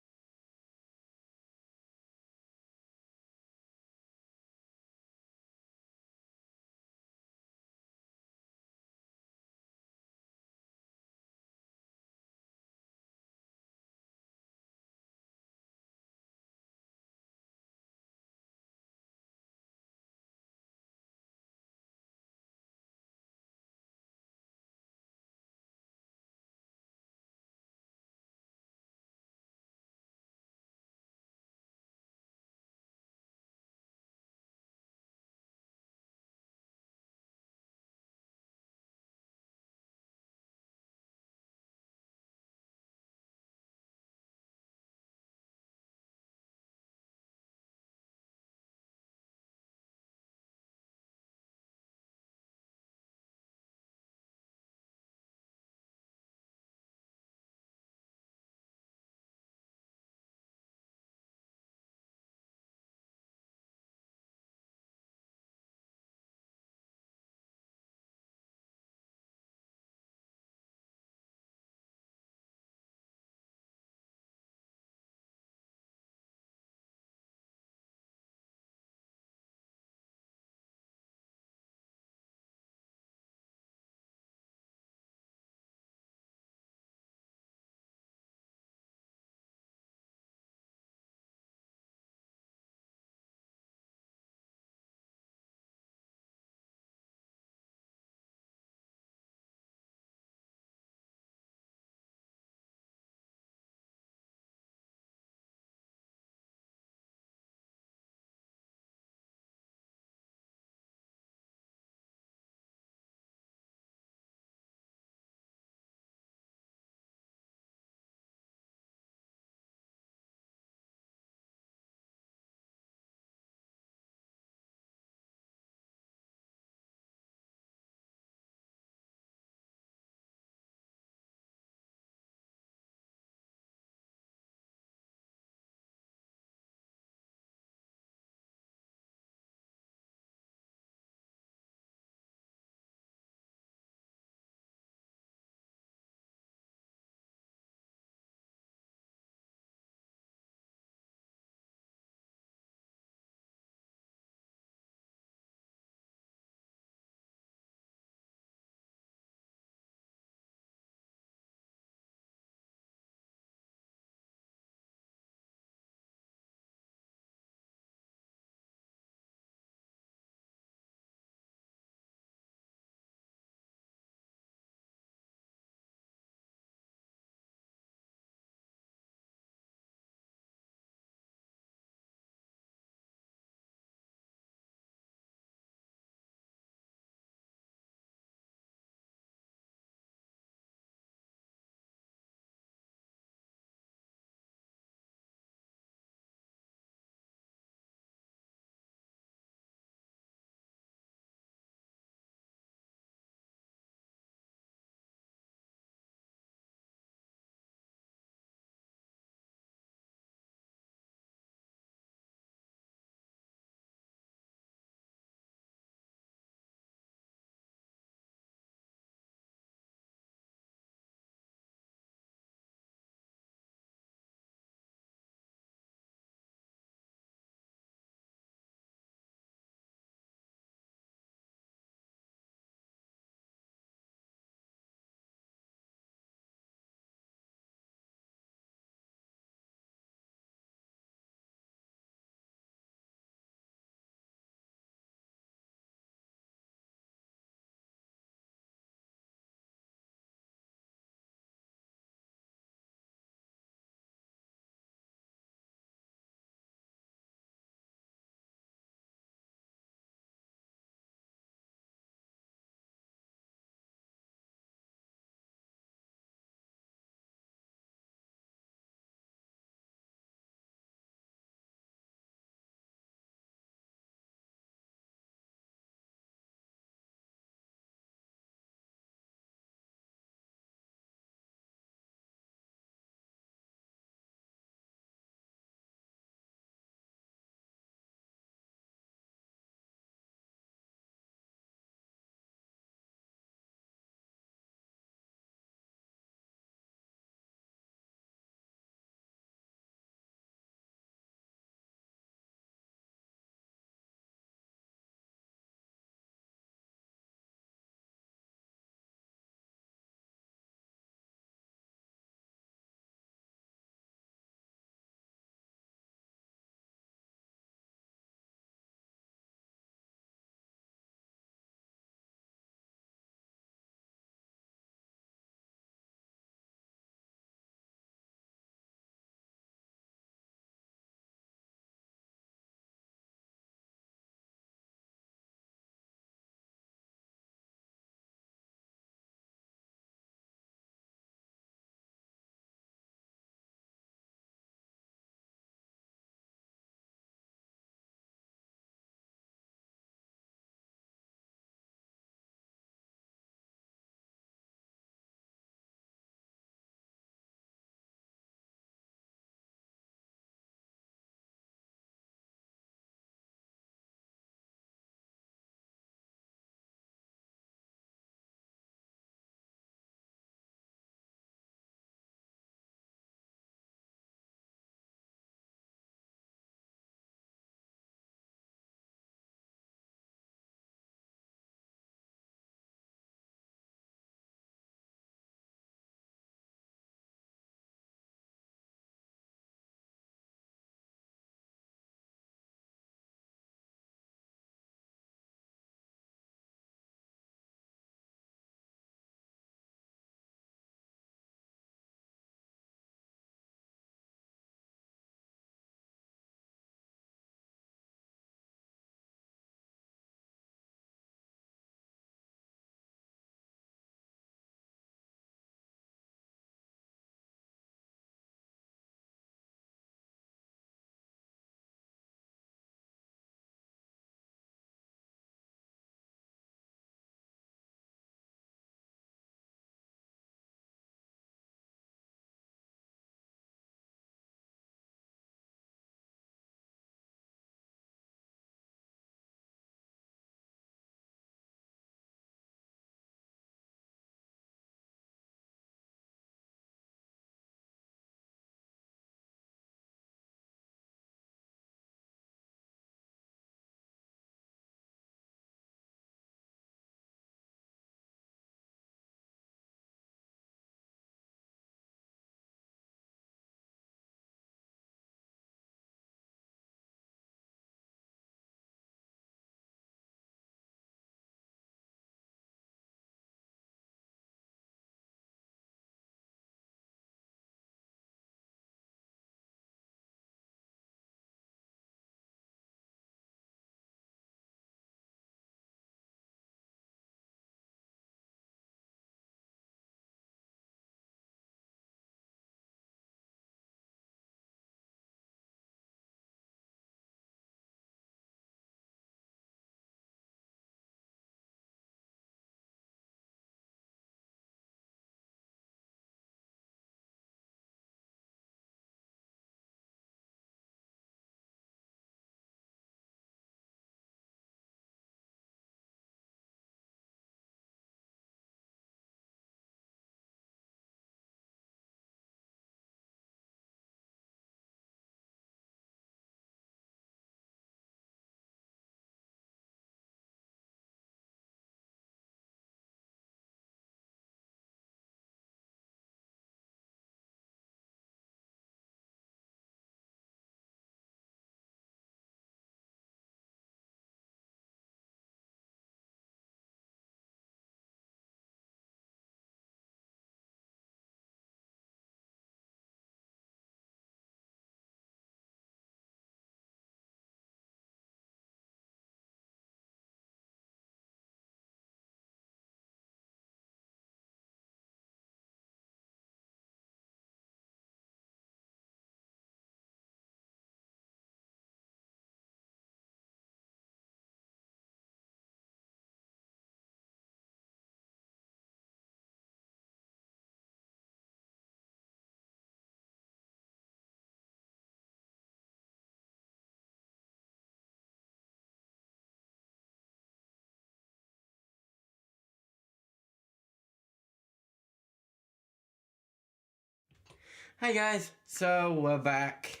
Hi guys, so we're back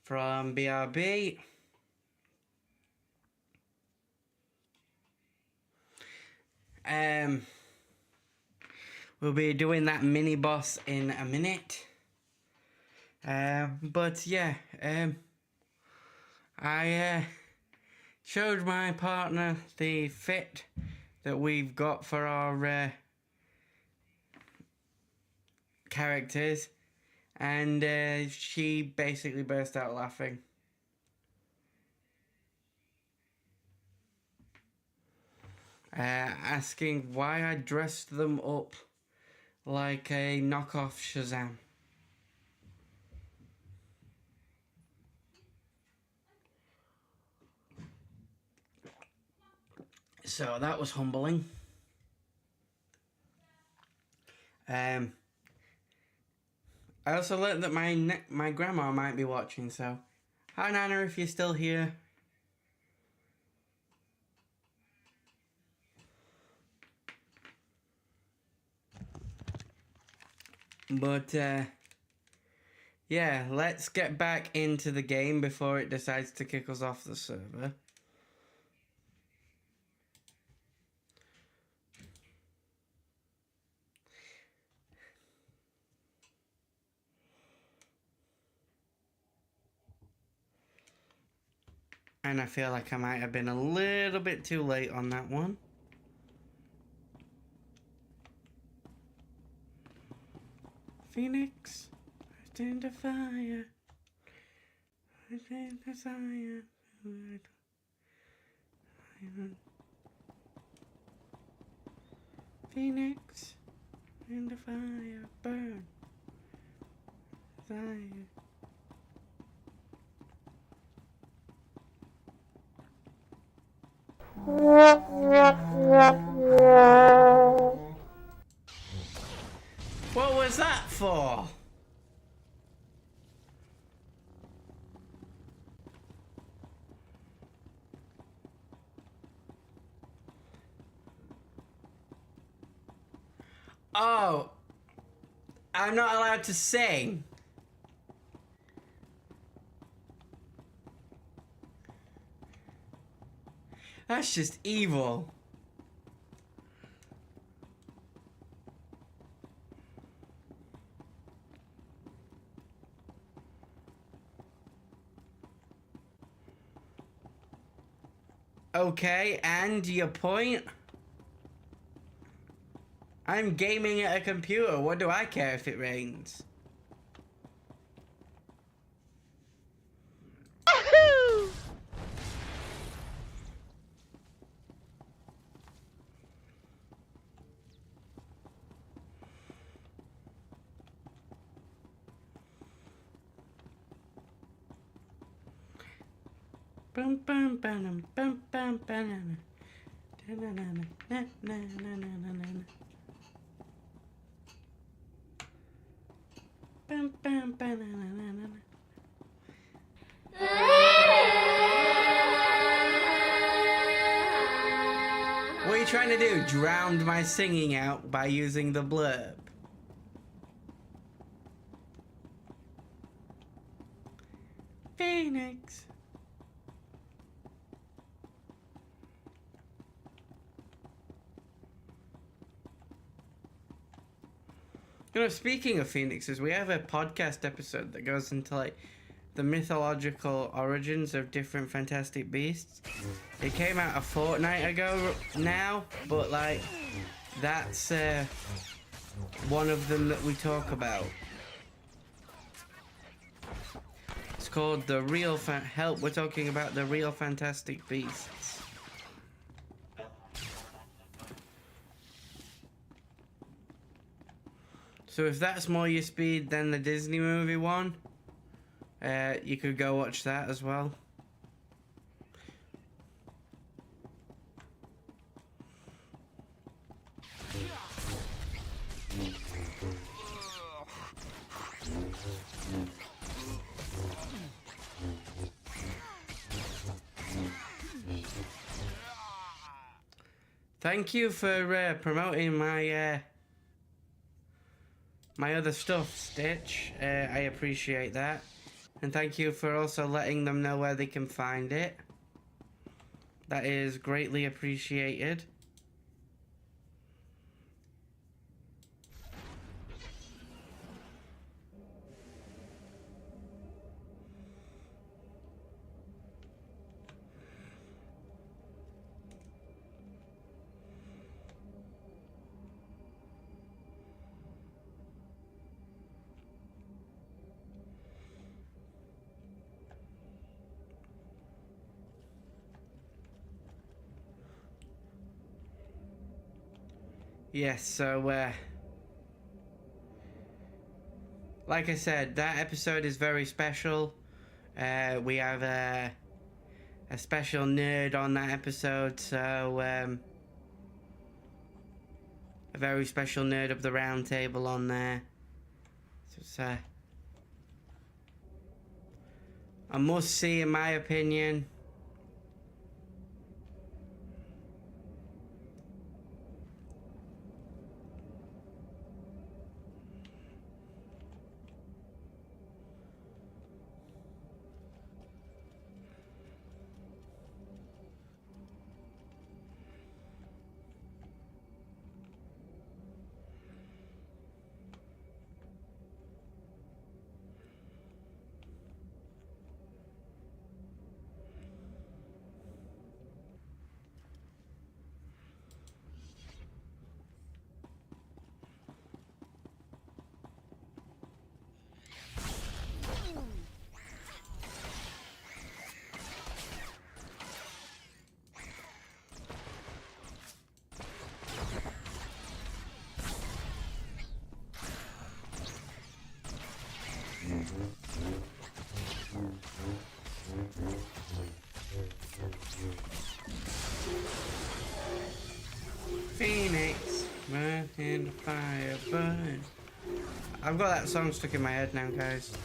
from BRB. We'll be doing that mini boss in a minute. But yeah, I showed my partner the fit that we've got for our characters, and she basically burst out laughing. Asking why I dressed them up like a knockoff Shazam. So that was humbling. I also learned that my grandma might be watching, so hi Nana if you're still here. But yeah, let's get back into the game before it decides to kick us off the server. And I feel like I might have been a little bit too late on that one. Phoenix, stand a fire. Stand a fire. Phoenix, stand a fire. Burn. Fire. What was that for? Oh, I'm not allowed to sing. That's just evil. Okay, and your point? I'm gaming at a computer. What do I care if it rains? Bum bum bum bum bum bum. Bum bum bum. What are you trying to do? Drowned my singing out by using the blurb. Phoenix. You know, speaking of phoenixes, we have a podcast episode that goes into like the mythological origins of different fantastic beasts. It came out a fortnight ago now, but like that's one of them that we talk about. It's called the real help. We're talking about the real fantastic beasts. So if that's more your speed than the Disney movie one, you could go watch that as well. Thank you for promoting my my other stuff, Stitch. I appreciate that. And thank you for also letting them know where they can find it. That is greatly appreciated. Yes, so, like I said, that episode is very special. We have a special nerd on that episode, so, a very special nerd of the round table on there. So it's, a must-see, in my opinion. Phoenix, burn in the fire, burn. I've got that song stuck in my head now, guys.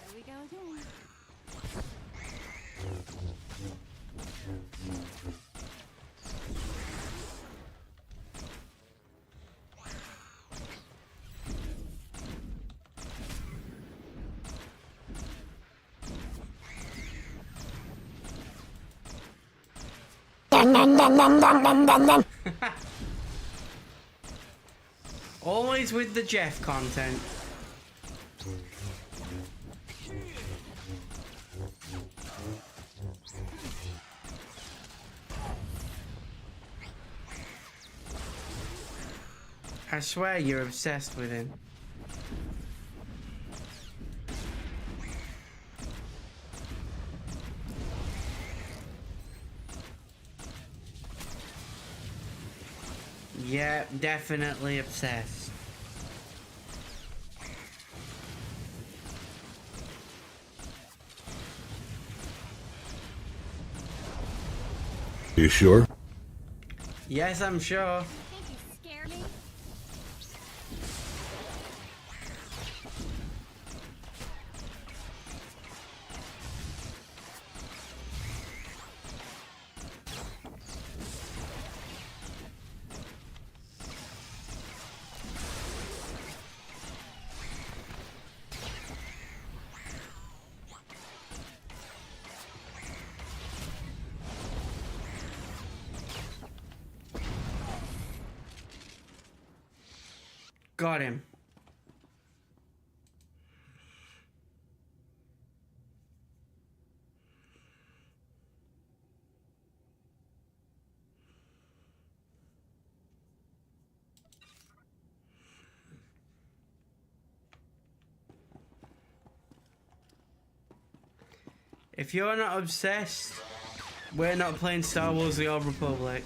Here we go again. Always with the Jeff content. I swear you're obsessed with him. Yeah, definitely obsessed. You sure? Yes, I'm sure. Think you scared me? Got him. If you're not obsessed, we're not playing Star Wars: The Old Republic.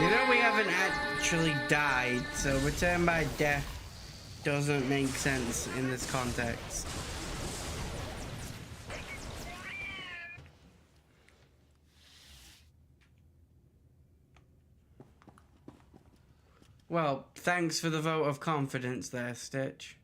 You know, we haven't actually died, so return by death doesn't make sense in this context. Well, thanks for the vote of confidence there, Stitch.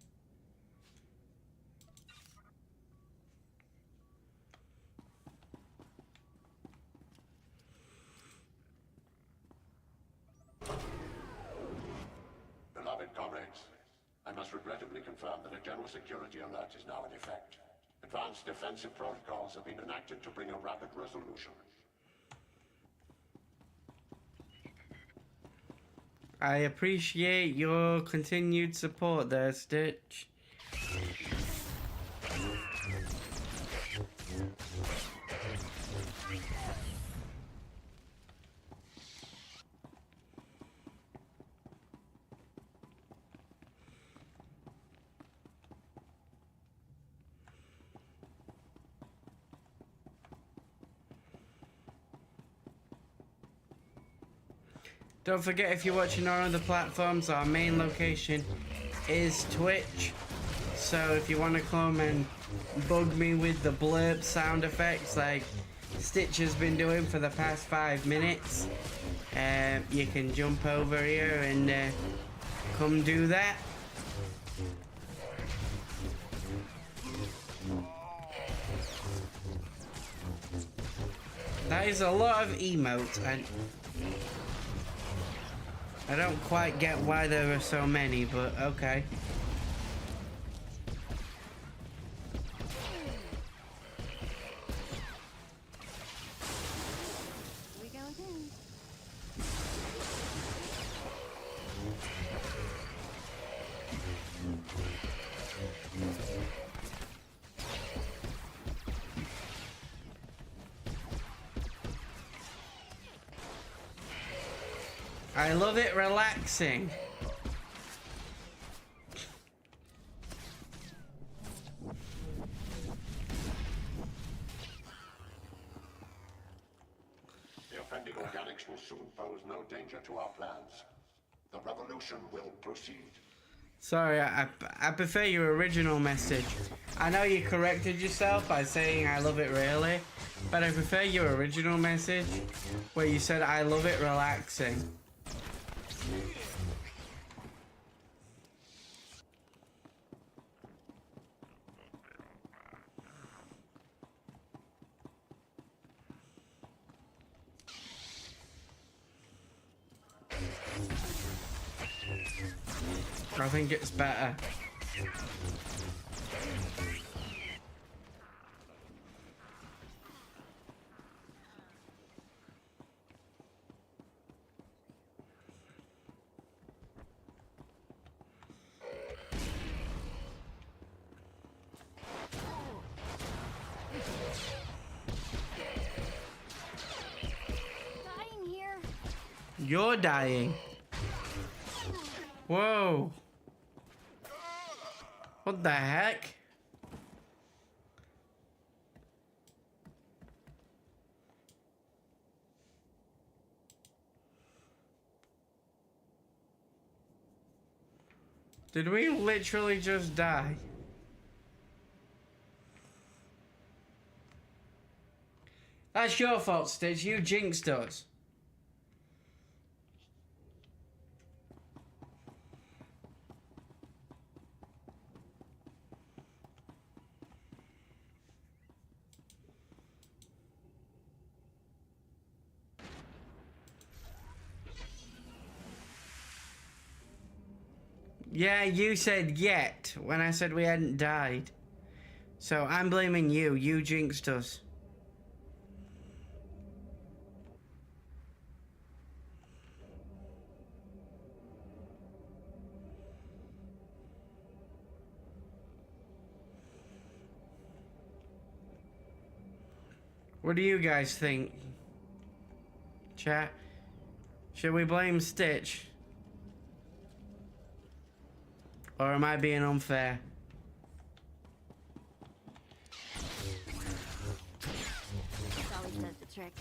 Beloved comrades, I must regrettably confirm that a general security alert is now in effect. Advanced defensive protocols have been enacted to bring a rapid resolution. I appreciate your continued support there, Stitch. Don't forget, if you're watching on other platforms, our main location is Twitch. So if you want to come and bug me with the blurb sound effects like Stitch has been doing for the past 5 minutes, you can jump over here and come do that. That is a lot of emotes, and I don't quite get why there are so many, but okay. We go again. I love it relaxing. The offending organics will soon pose no danger to our plans. The revolution will proceed. Sorry, I prefer your original message. I know you corrected yourself by saying I love it really, but I prefer your original message where you said I love it relaxing. I think it's better. Dying here. You're dying. Whoa. What the heck? Did we literally just die? That's your fault, Stitch. You jinxed us. Yeah, you said yet when I said we hadn't died. So I'm blaming you. You jinxed us. What do you guys think? Chat? Should we blame Stitch? Or am I being unfair? This always does the trick.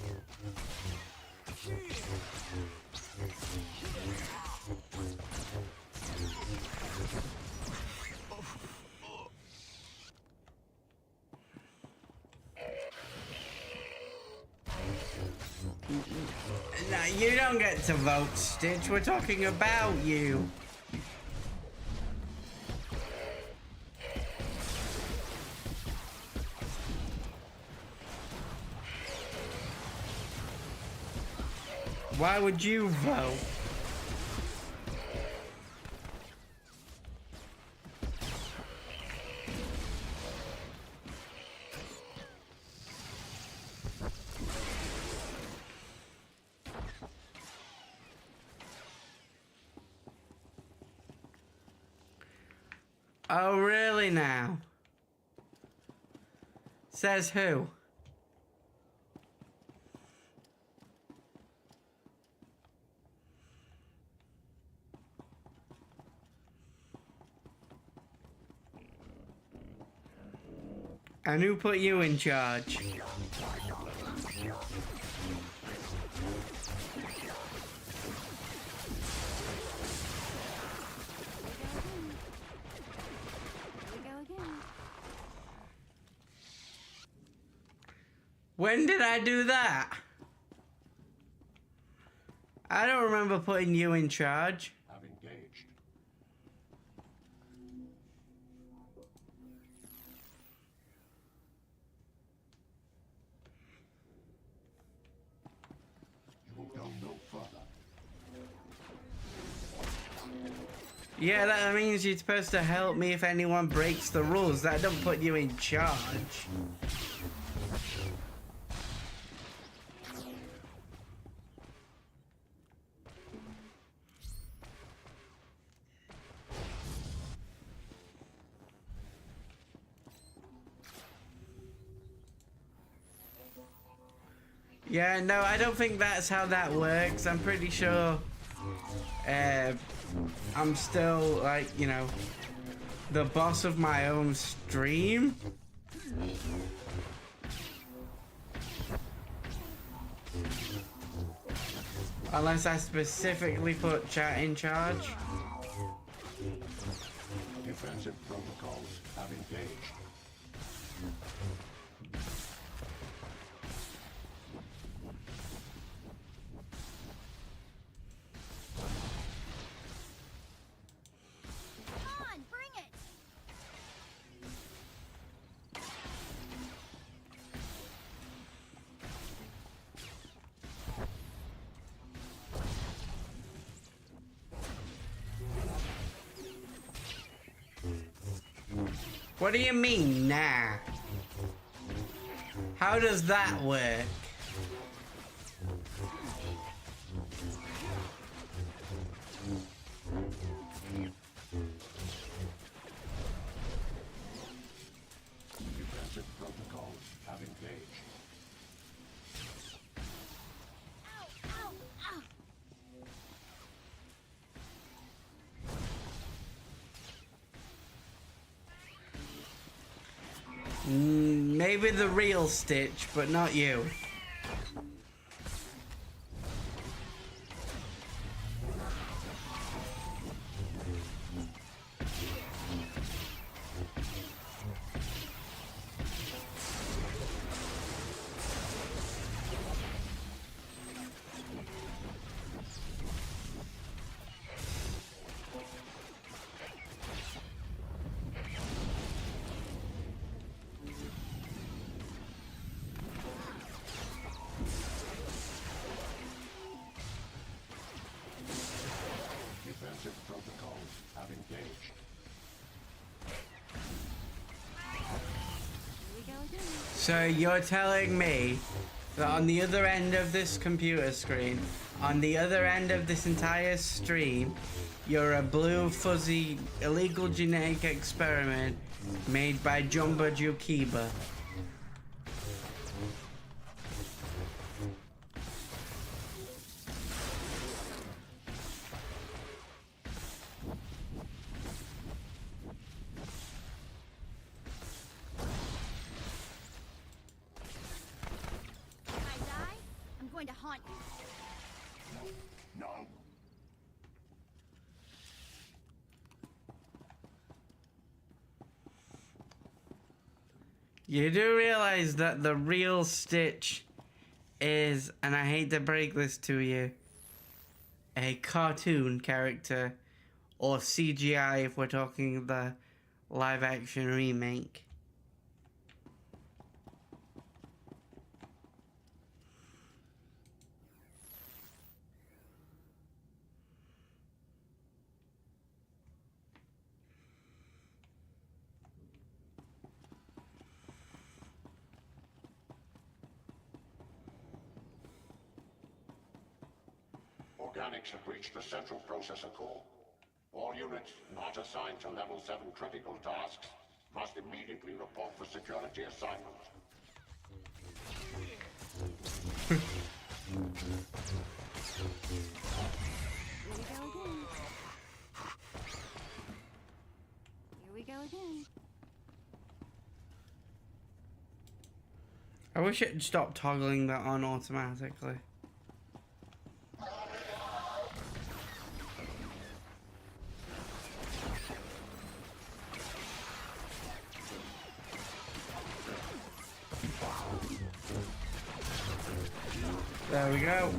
No, you don't get to vote, Stitch. We're talking about you. Why would you vote? Oh, really now? Says who? And who put you in charge? When did I do that? I don't remember putting you in charge. Have engaged. You will go no further. Yeah, that means you're supposed to help me if anyone breaks the rules. That don't put you in charge. Yeah, no, I don't think that's how that works. I'm pretty sure I'm still, like, you know, the boss of my own stream. Unless I specifically put chat in charge. Defensive protocols have engaged. Come on, bring it! What do you mean, nah? How does that work? Defensive protocols have engaged. Ow, ow, ow! Maybe the real Stitch, but not you. So you're telling me that on the other end of this computer screen, on the other end of this entire stream, you're a blue fuzzy illegal genetic experiment made by Jumba Jukiba. If I die, I'm going to haunt you. No. You do realize that the real Stitch is, and I hate to break this to you, a cartoon character, or CGI if we're talking the live action remake. Organics have reached the central processor core. All units not assigned to level 7 critical tasks must immediately report for security assignment. Here we go again. I wish it'd stop toggling that on automatically. There we go.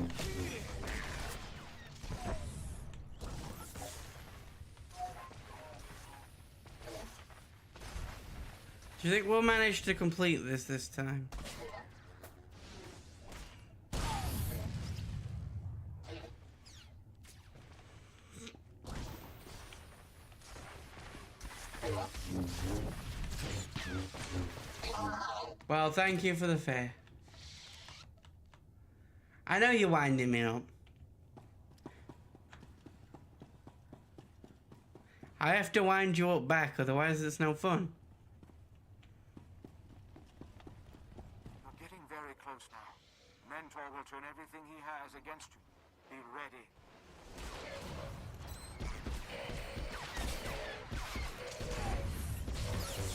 Do you think we'll manage to complete this time? Well, thank you for the fare. I know you're winding me up. I have to wind you up back, otherwise it's no fun. You're getting very close now. Mentor will turn everything he has against you. Be ready.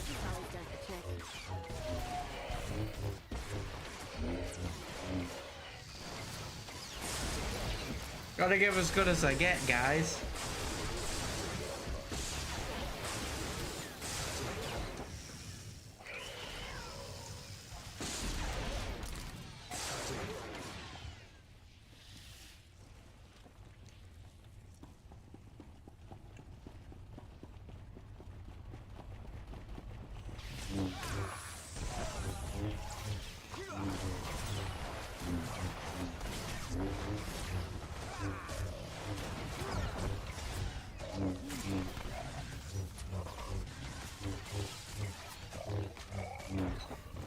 This always does the trick. Gotta give as good as I get, guys.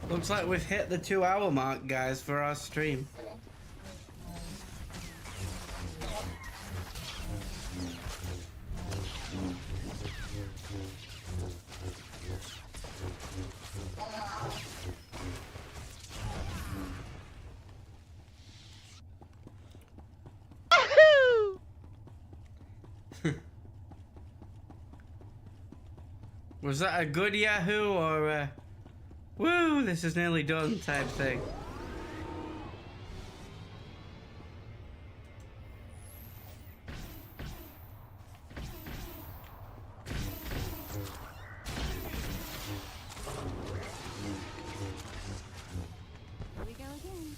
Looks like we've hit the 2-hour mark, guys, for our stream. Was that a good Yahoo or a woo, this is nearly done type thing? Here we go again.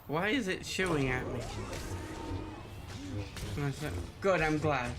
Why is it shooing at me? Good, I'm glad.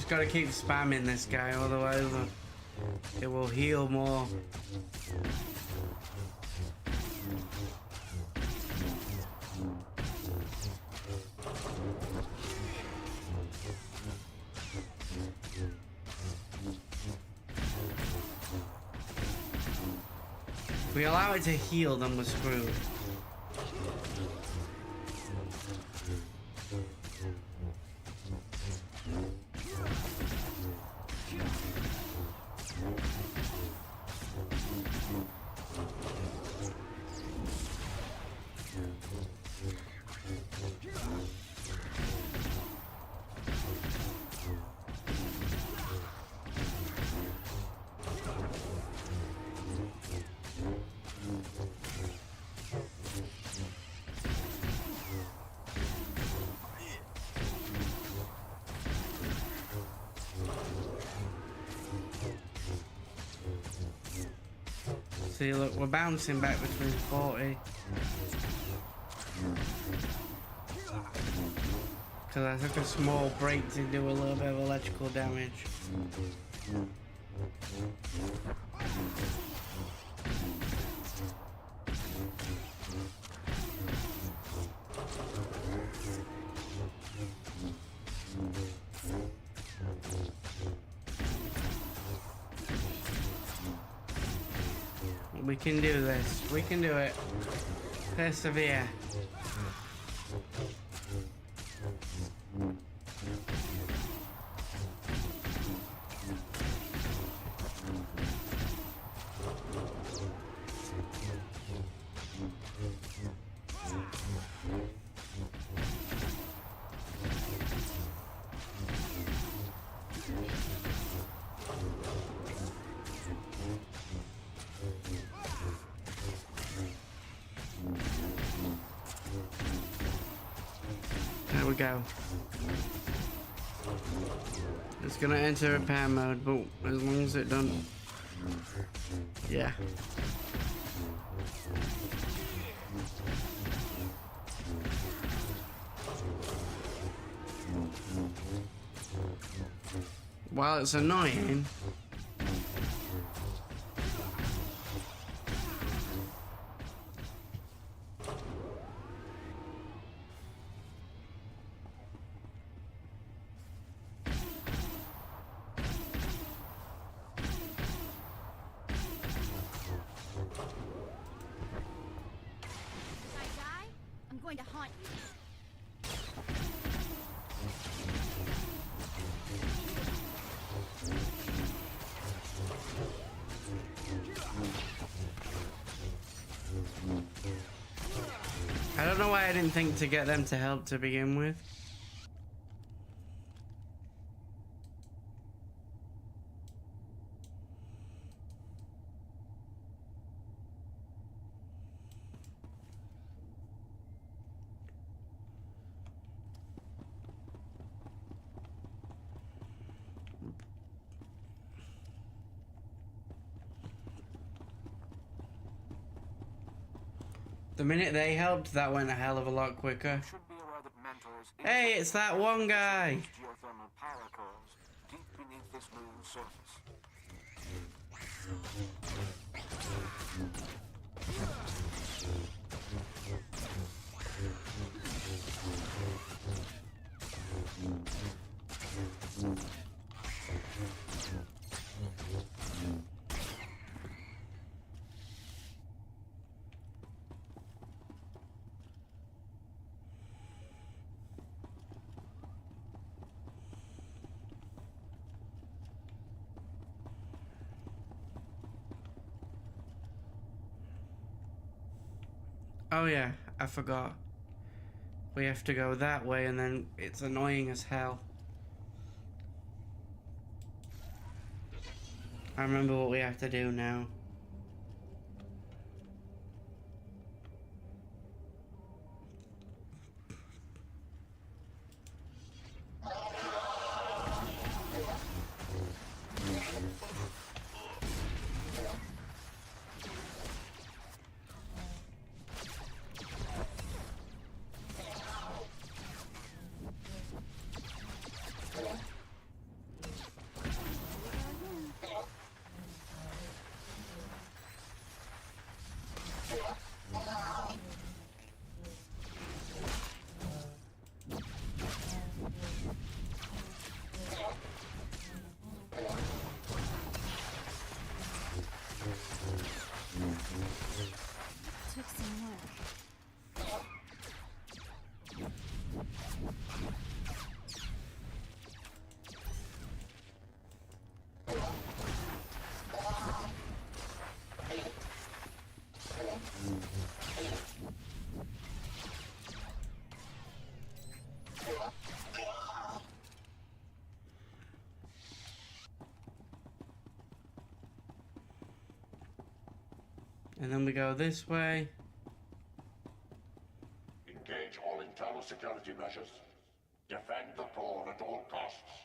just gotta keep spamming this guy all the way over. It will heal more. If we allow it to heal, then we're screwed. See, look, we're bouncing back between 40. Because I took a small break to do a little bit of electrical damage. We can do this. We can do it. Persevere. There we go. It's gonna enter repair mode, but as long as it doesn't... Yeah. While it's annoying... I'm going to haunt you. I don't know why I didn't think to get them to help to begin with. The minute they helped, that went a hell of a lot quicker. Should be aware that mentors Hey, it's that one guy. geothermal power cores deep beneath this moon's surface. Oh yeah, I forgot. We have to go that way and then it's annoying as hell. I remember what we have to do now. And then we go this way. Engage all internal security measures. Defend the core at all costs.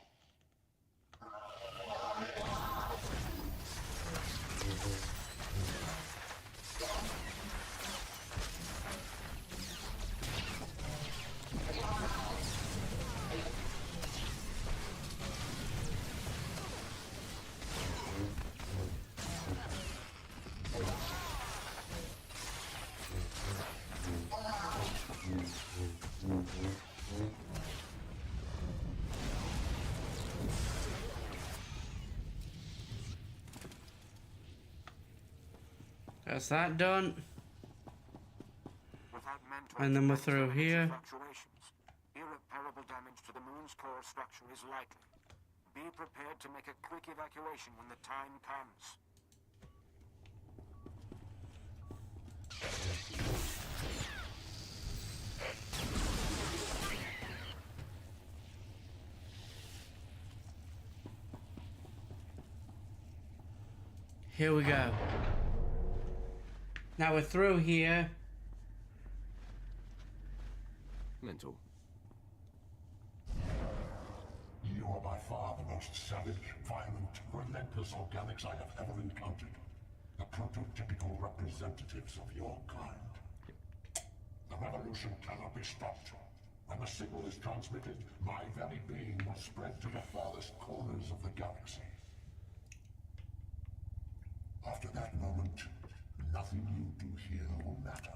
That's that done. Without mental And then we're through energy here. fluctuations, irreparable damage to the moon's core structure is likely. Be prepared to make a quick evacuation when the time comes. Here we go. Now we're through here. Mental. You are by far the most savage, violent, relentless organics I have ever encountered. The prototypical representatives of your kind. The revolution cannot be stopped. When the signal is transmitted, my very being will spread to the farthest corners of the galaxy. After that moment, nothing you do here will matter.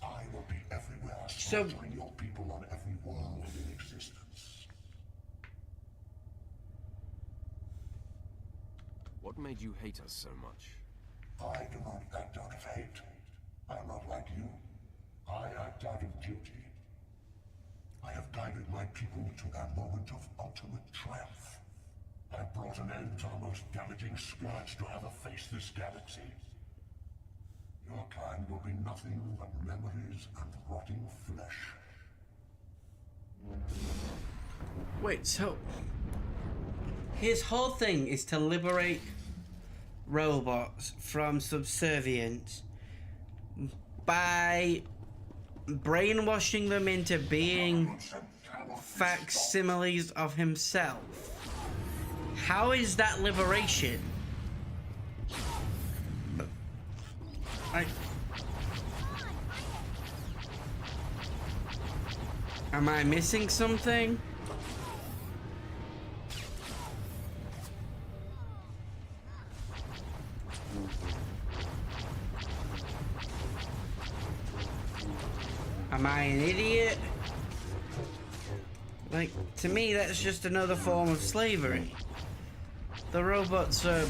I will be everywhere, slaughtering your people on every world in existence. What made you hate us so much? I do not act out of hate. I am not like you. I act out of duty. I have guided my people to their moment of ultimate triumph. I brought an end to the most damaging scourge to ever face this galaxy. Your kind will be nothing but memories and rotting flesh. Wait, so his whole thing is to liberate robots from subservience by brainwashing them into being facsimiles of himself. How is that liberation? Am I missing something? Am I an idiot? Like, to me, that's just another form of slavery. The robots are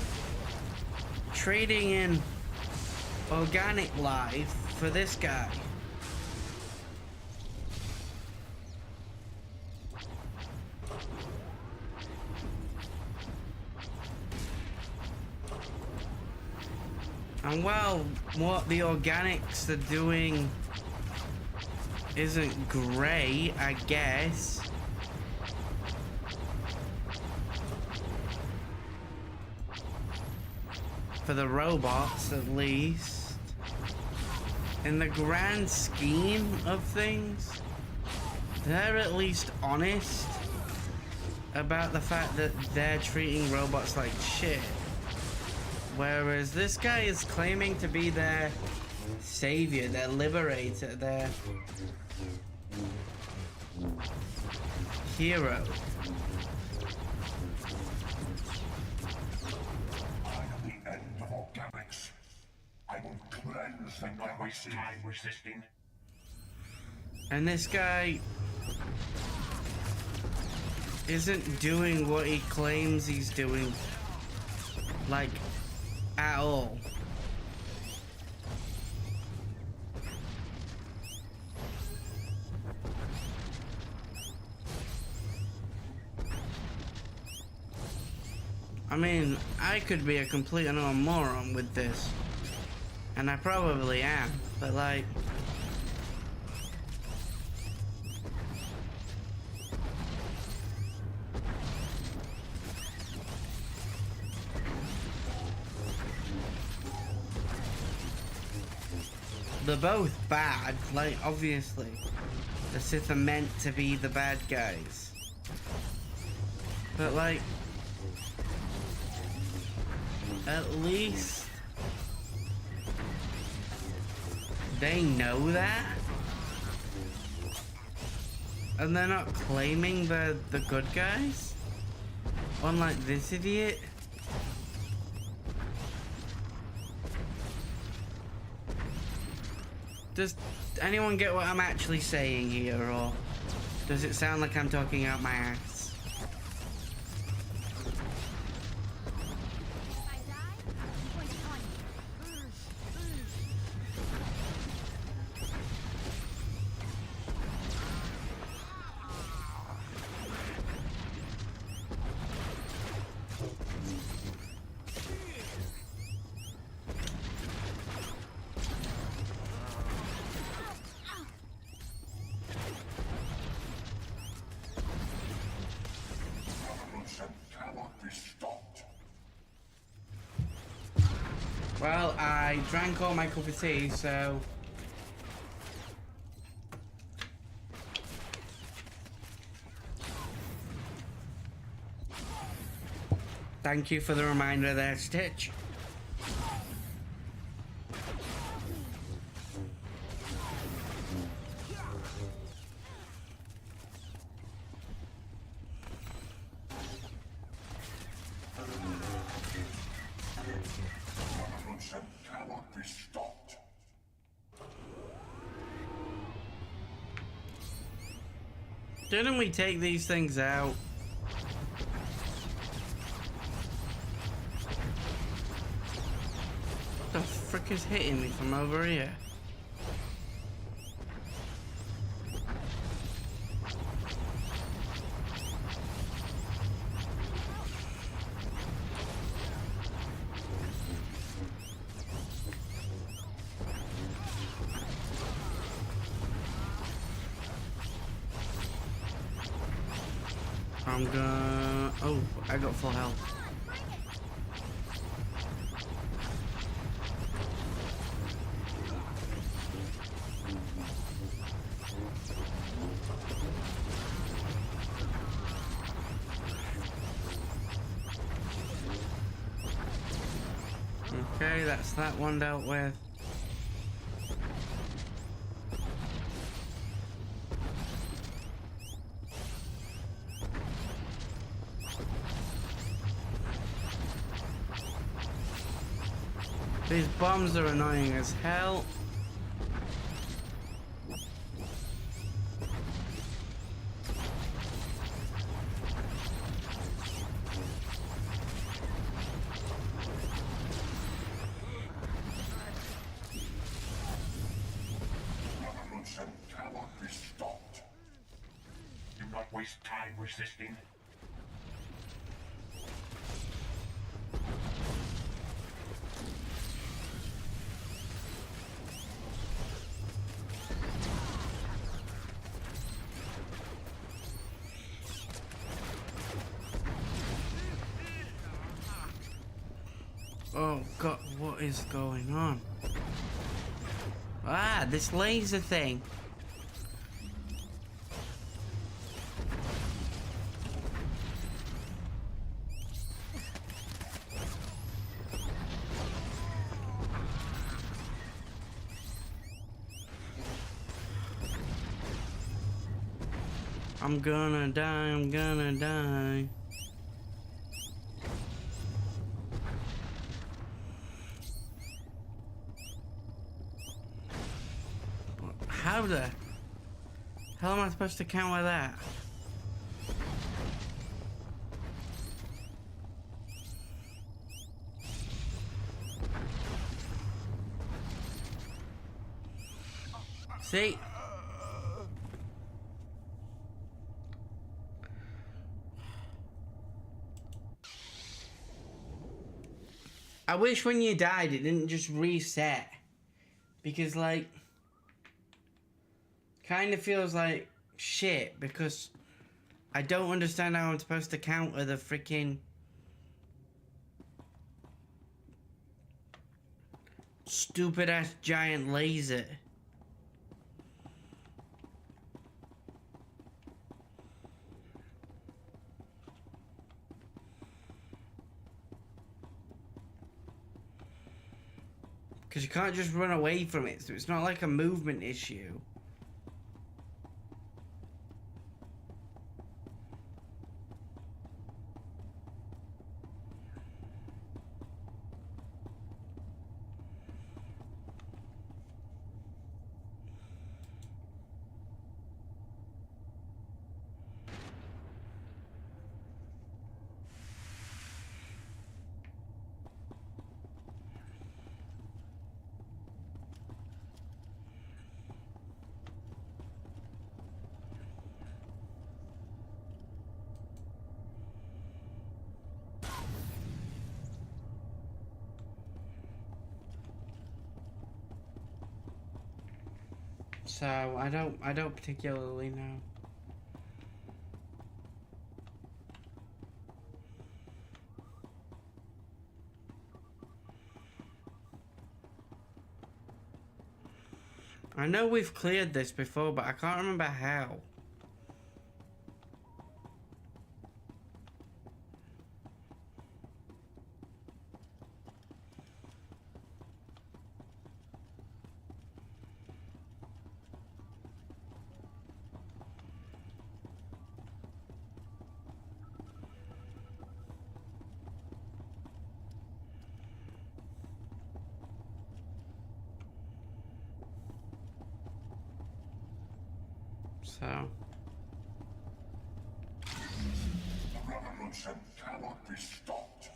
trading in organic life for this guy. And well, what the organics are doing isn't great, I guess. For the robots, at least. In the grand scheme of things, they're at least honest about the fact that they're treating robots like shit. Whereas this guy is claiming to be their savior, their liberator, their hero. I will cleanse them by wasting time resisting. And this guy isn't doing what he claims he's doing, like, at all. I mean, I could be a complete and utter moron with this. And I probably am, but like... they're both bad. Like, obviously, the Sith are meant to be the bad guys. But, like, at least they know that. And they're not claiming they're the good guys. Unlike this idiot. Does anyone get what I'm actually saying here, or does it sound like I'm talking out my ass? If I die, I'm going to haunt you. Cannot be stopped. Well, I drank all my cup of tea, so... Thank you for the reminder there, Stitch. Cannot be stopped. Didn't we take these things out? What the frick is hitting me from over here? I'm gonna... Oh, I got full health. Okay, that's that one dealt with. These bombs are annoying as hell. Cannot be stopped. Do not waste time resisting. Oh god, what is going on? Ah, this laser thing. I'm gonna die, I'm gonna die. How the hell am I supposed to counter that? See? I wish when you died it didn't just reset. Because, like, kind of feels like shit because I don't understand how I'm supposed to counter the freaking Stupid ass giant laser. Because you can't just run away from it, so it's not like a movement issue. So I don't particularly know. I know we've cleared this before, but I can't remember how. So. The revolution cannot be stopped.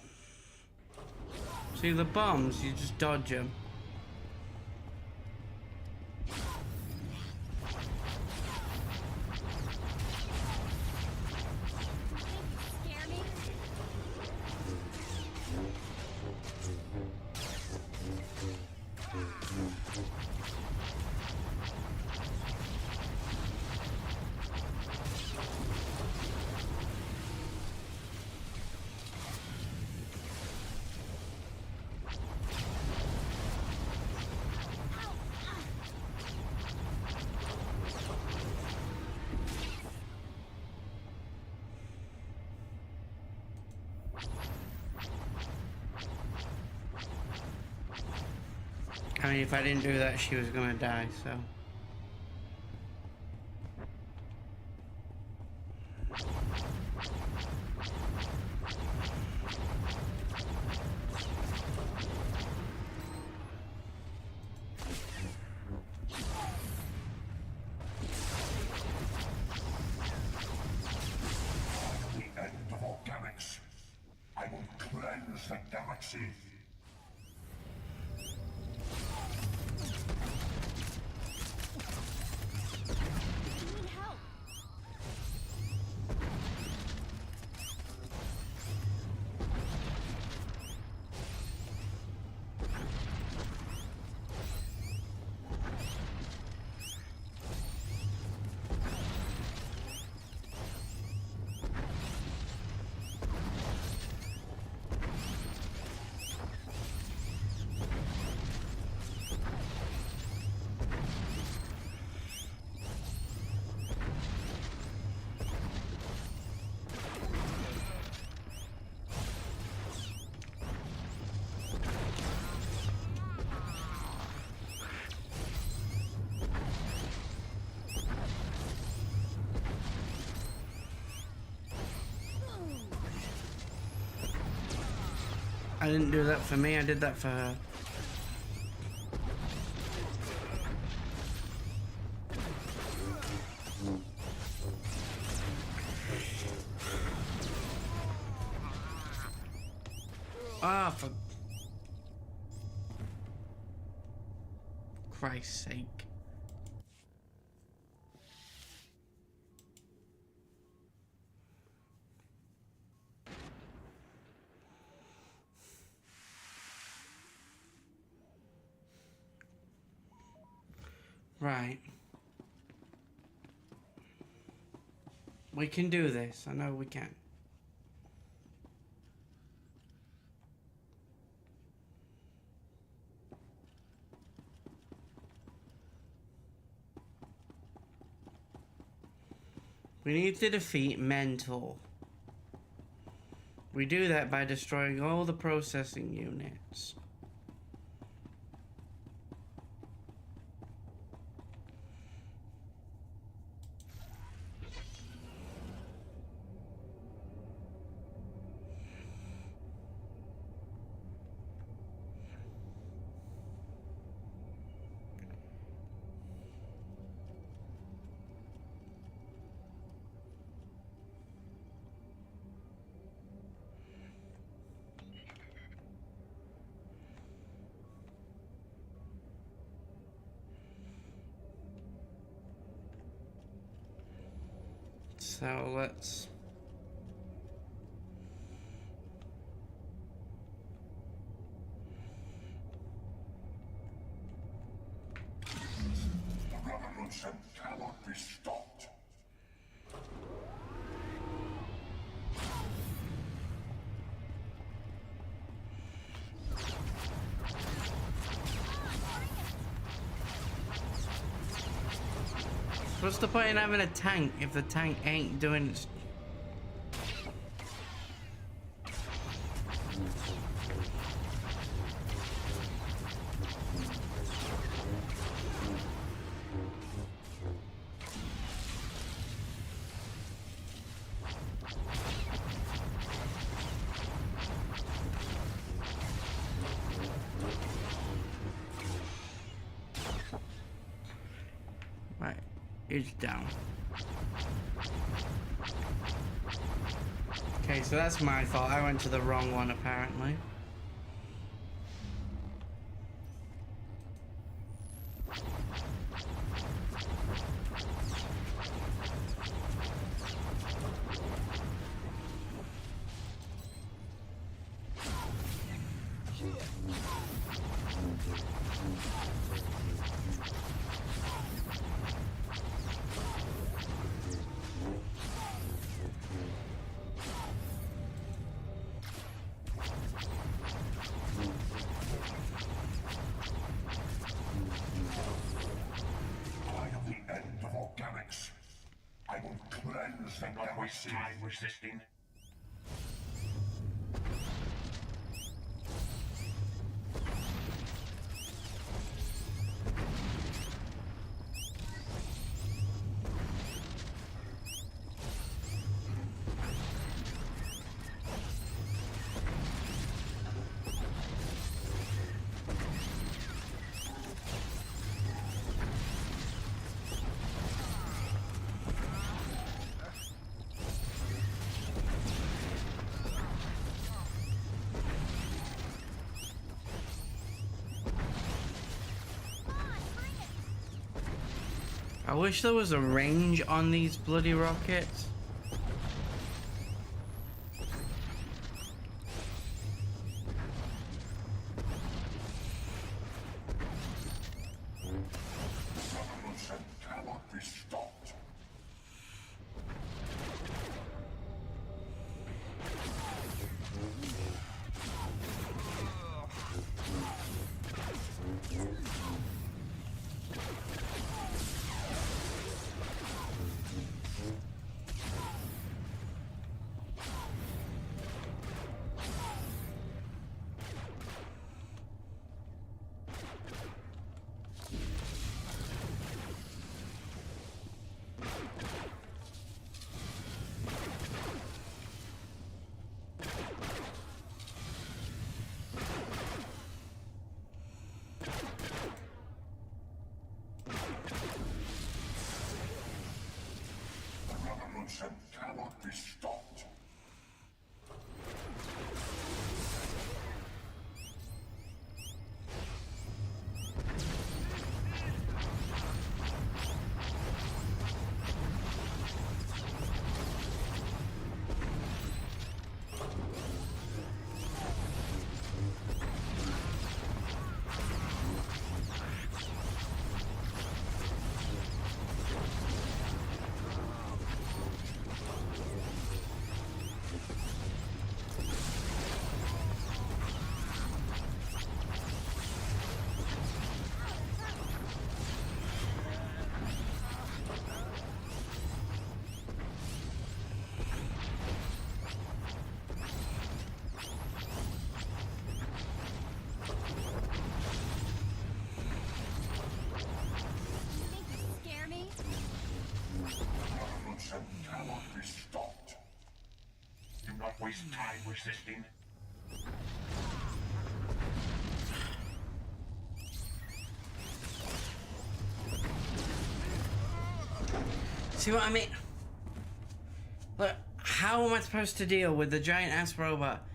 See the bombs, you just dodge them. Scare me? I mean, if I didn't do that, she was gonna die, so. The end of organics. I will cleanse the galaxy. I need help. I didn't do that for me, I did that for her. Ah, for Christ's sake. Right. We can do this. I know we can. We need to defeat Mentor. We do that by destroying all the processing units. So let's... The revolution cannot be stopped. What's the point in having a tank if the tank ain't doing its... Right, it's down. Okay, so that's my fault. I went to the wrong one apparently. I am the end of organics. I will cleanse them. Not waste time resisting. I wish there was a range on these bloody rockets. Revolution cannot be stopped. The revolution cannot be stopped. cannot be stopped. Do not waste time resisting. See what I mean? Look, how am I supposed to deal with the giant ass robot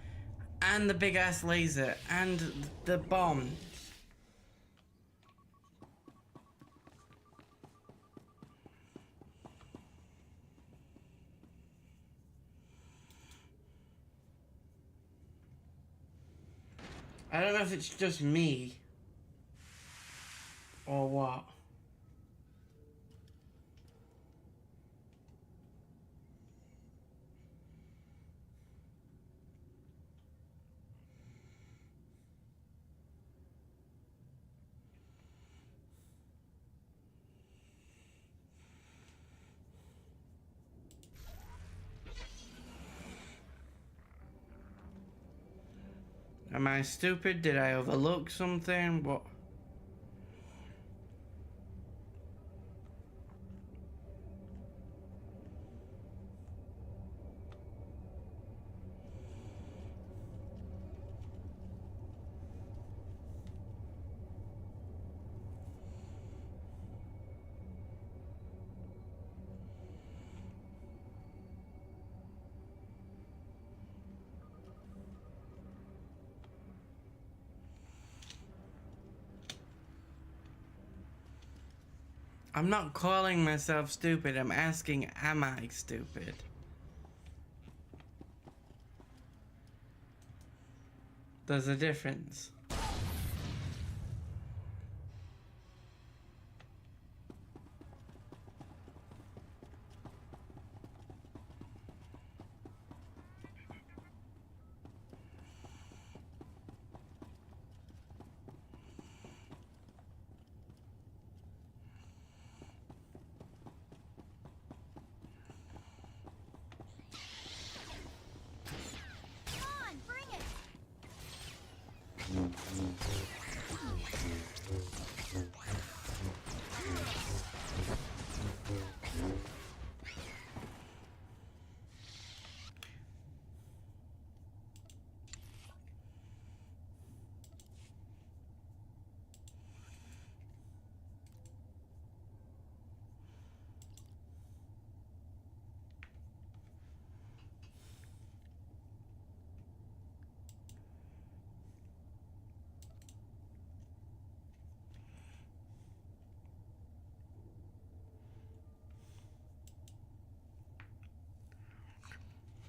and the big ass laser and the bomb? I don't know if it's just me or what. Am I stupid? Did I overlook something? What? I'm not calling myself stupid, I'm asking, am I stupid? There's a difference.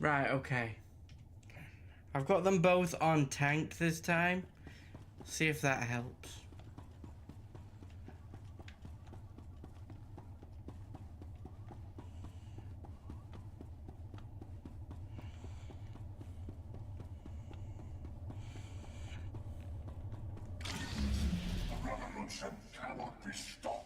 Right, okay. I've got them both on tanked this time. See if that helps. The revolution cannot be stopped.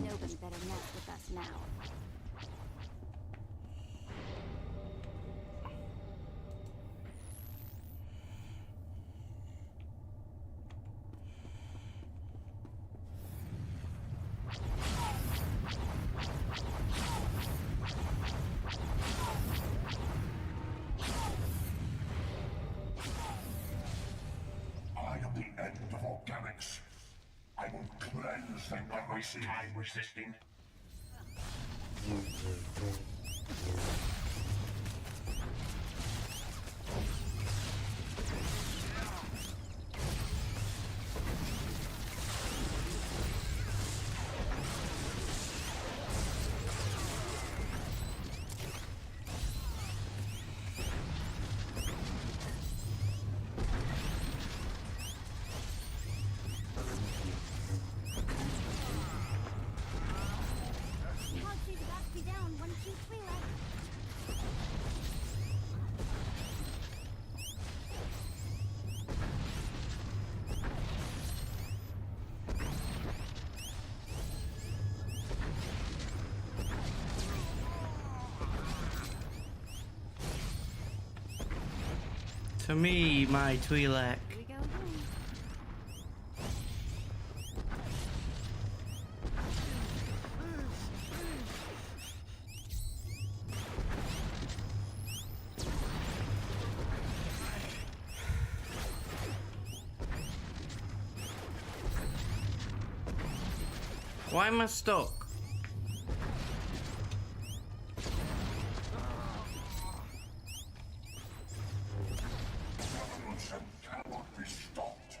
Nobody better mess with us now. I am the end of organics. I will cleanse them by waste time resisting. To me, my Twi'lek. Here we go again. Why am I stuck? Revolution cannot be stopped.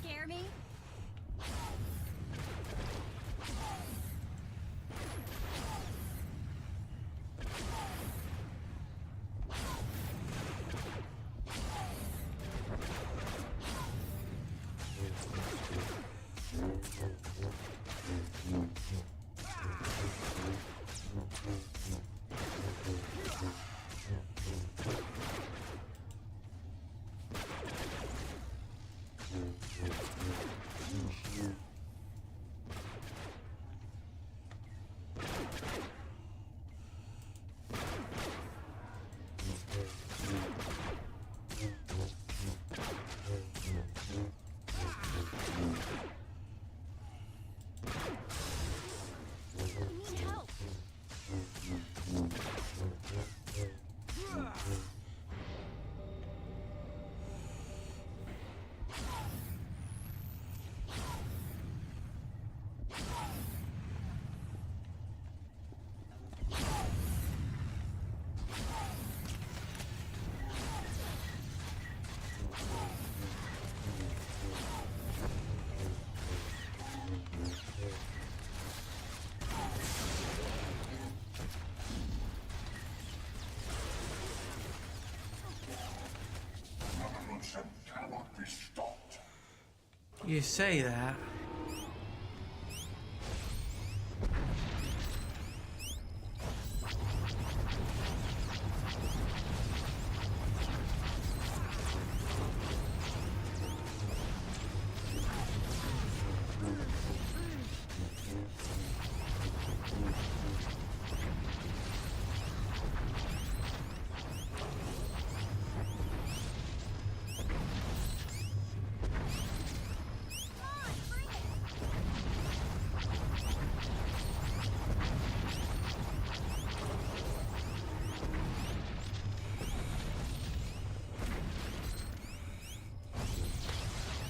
Scare me? Need help. Revolution cannot be stopped. You say that.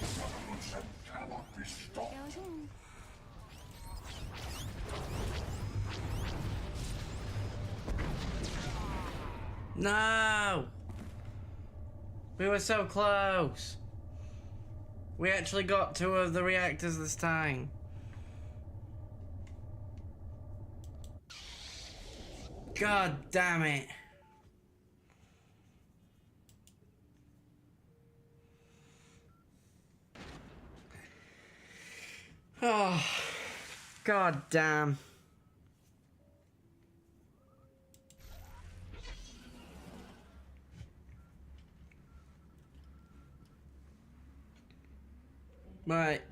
Revolution cannot be stopped. Go again. No! We were so close. We actually got 2 of the reactors this time. God damn it. Oh, god damn. Right.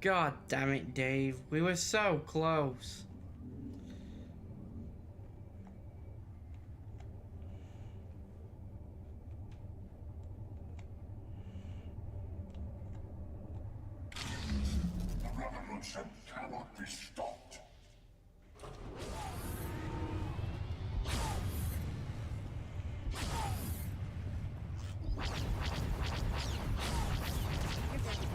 God damn it, Dave. We were so close. The revolution cannot be stopped. You're good to go.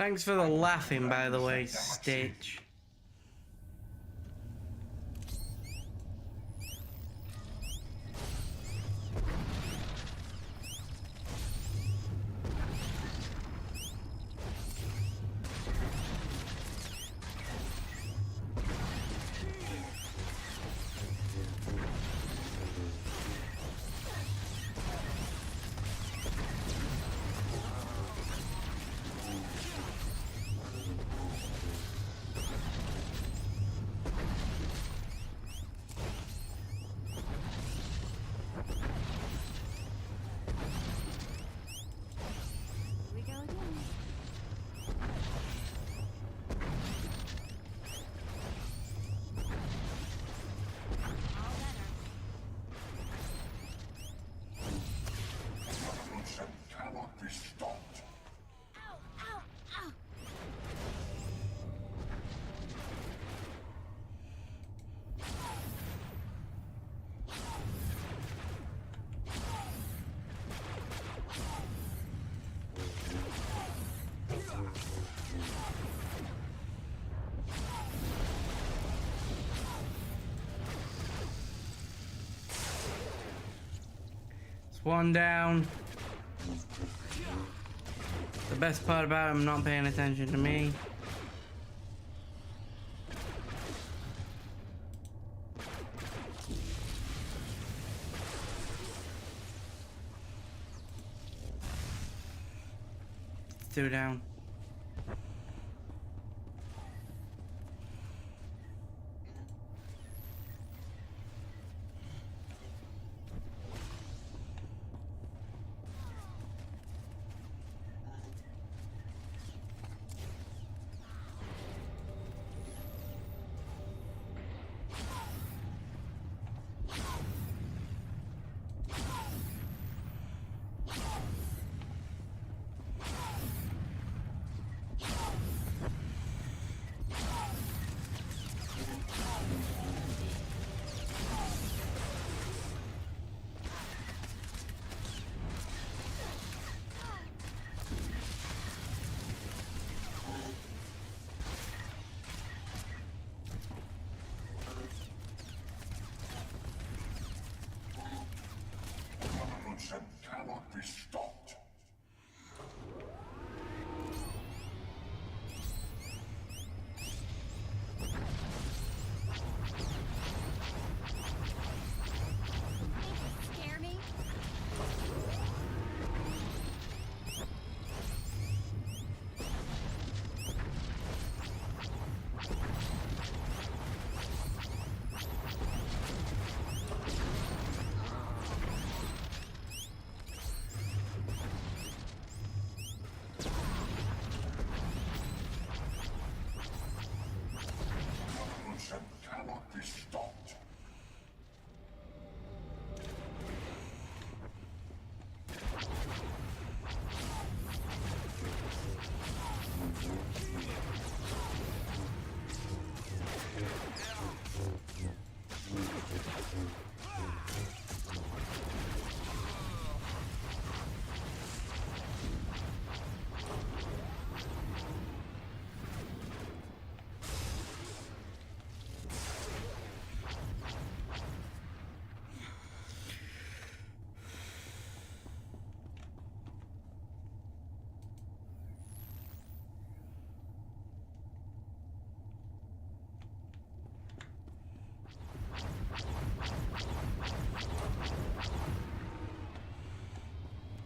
Thanks for the laughing, by the way, Stitch. Here we go again. All better. Revolution cannot be stopped. Ow, ow, ow. It's one down. The best part about him not paying attention to me. Two down. Revolution cannot be stopped. Scare me? Revolution cannot be stopped.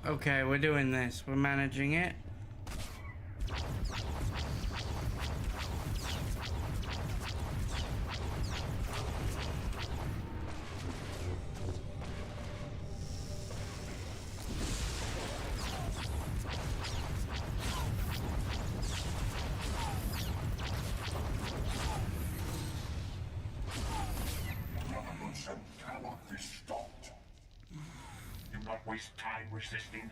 Okay, we're doing this. We're managing it. Revolution cannot be stopped. Do not waste time resisting.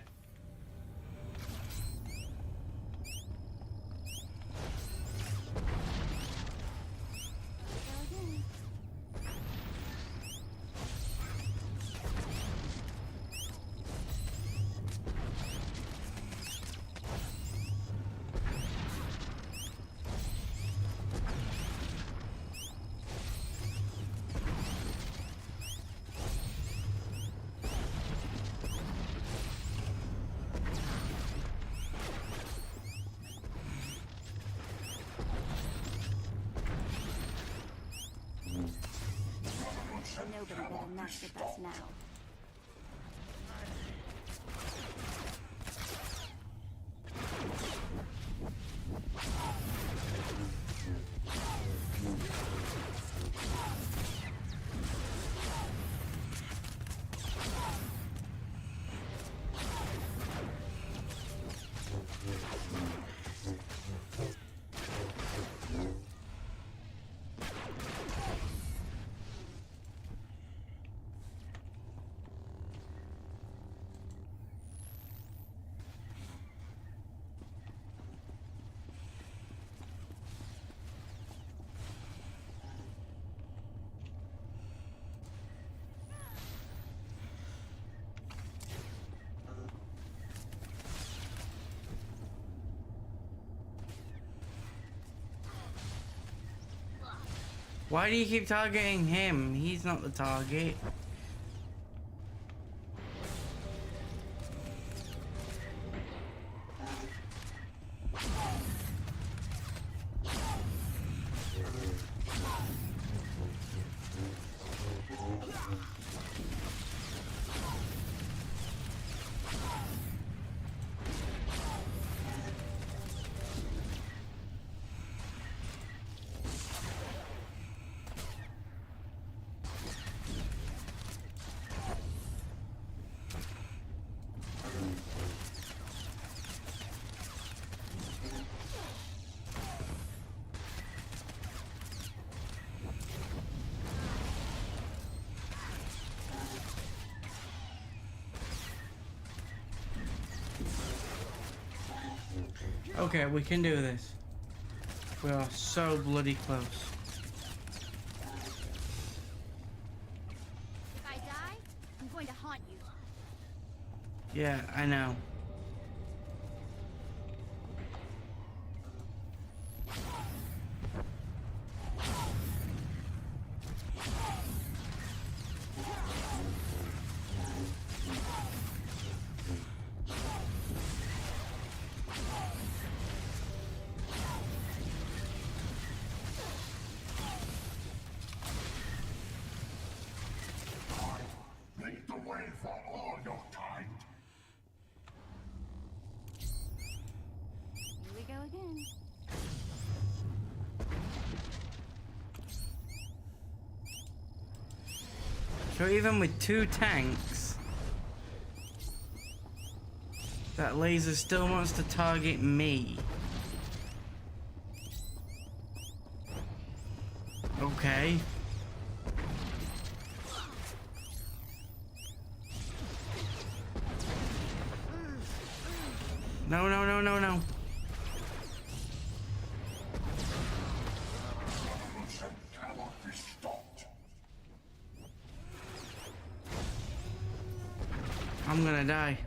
Here we go again. Nobody better mess with us now. Why do you keep targeting him? He's not the target. Okay, we can do this. We are so bloody close. If I die, I'm going to haunt you. Yeah, I know. Lead the way for all your kind. Here we go again. So even with 2 tanks, that laser still wants to target me. Okay. No, no, no, no, no. Revolution cannot be stopped. I'm gonna die.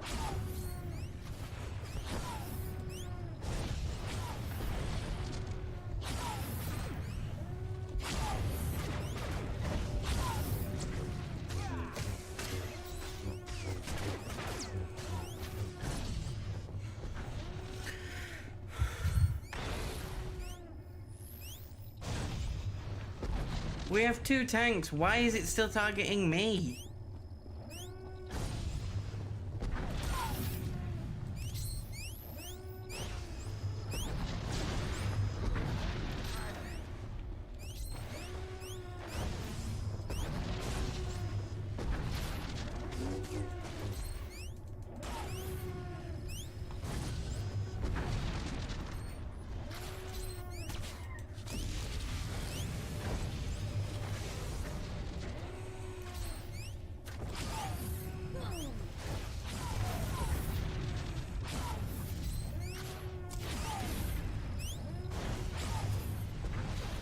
We have 2 tanks. Why is it still targeting me?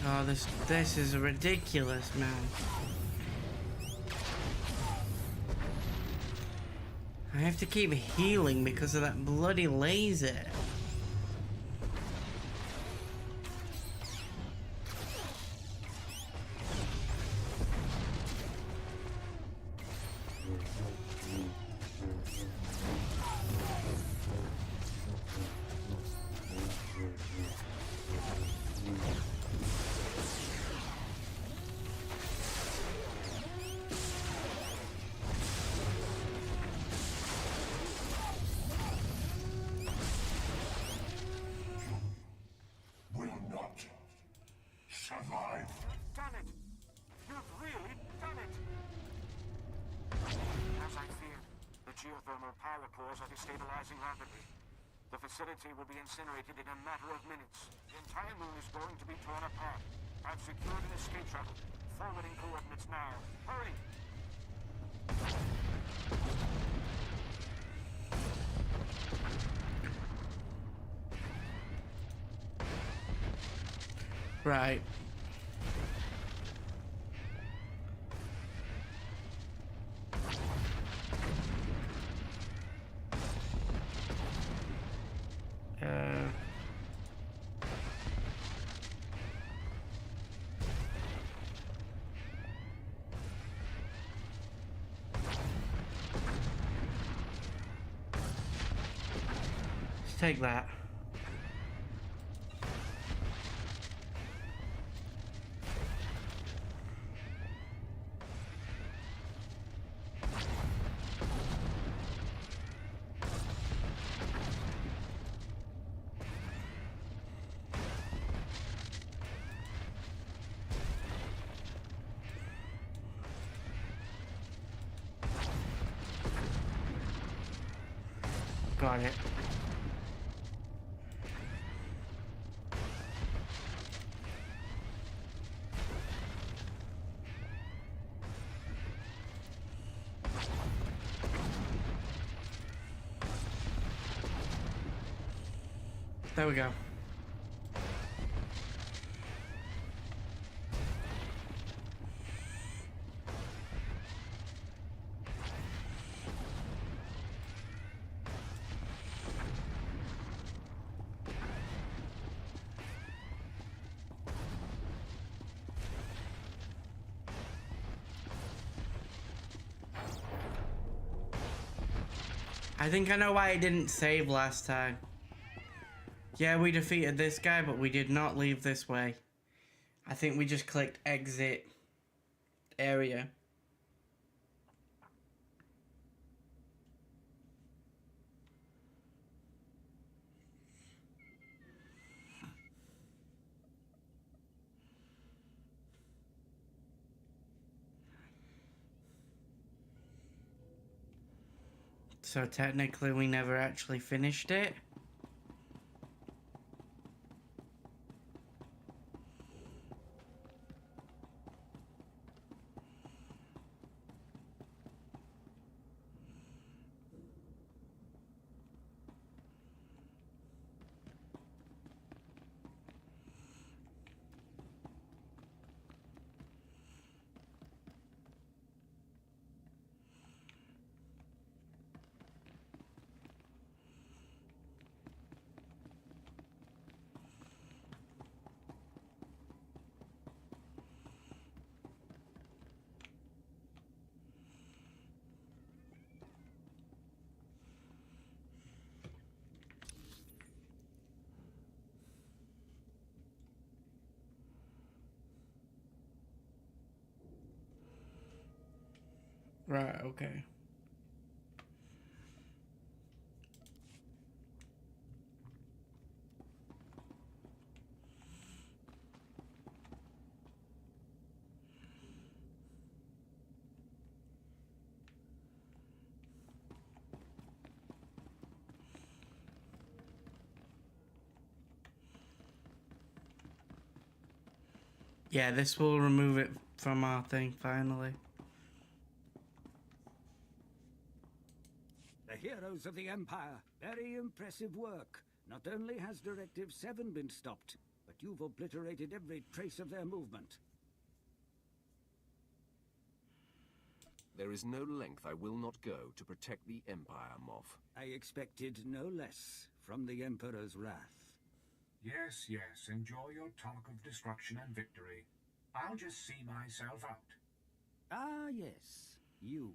Oh, this is ridiculous, man. I have to keep healing because of that bloody laser. error cores are destabilizing rapidly. The facility will be incinerated in a matter of minutes. The entire moon is going to be torn apart. I've secured an escape shuttle. Forwarding coordinates now. Hurry! Right. Let's take that. Got it. There we go. I think I know why I didn't save last time. Yeah, we defeated this guy, but we did not leave this way. I think we just clicked exit area. So technically we never actually finished it. Right, okay. Yeah, this will remove it from our thing, finally. The heroes of the Empire. Very impressive work. Not only has Directive 7 been stopped, but you've obliterated every trace of their movement. There is no length I will not go to protect the Empire, Moff. I expected no less from the Emperor's wrath. Yes, yes, enjoy your talk of destruction and victory. I'll just see myself out. Ah, yes, you.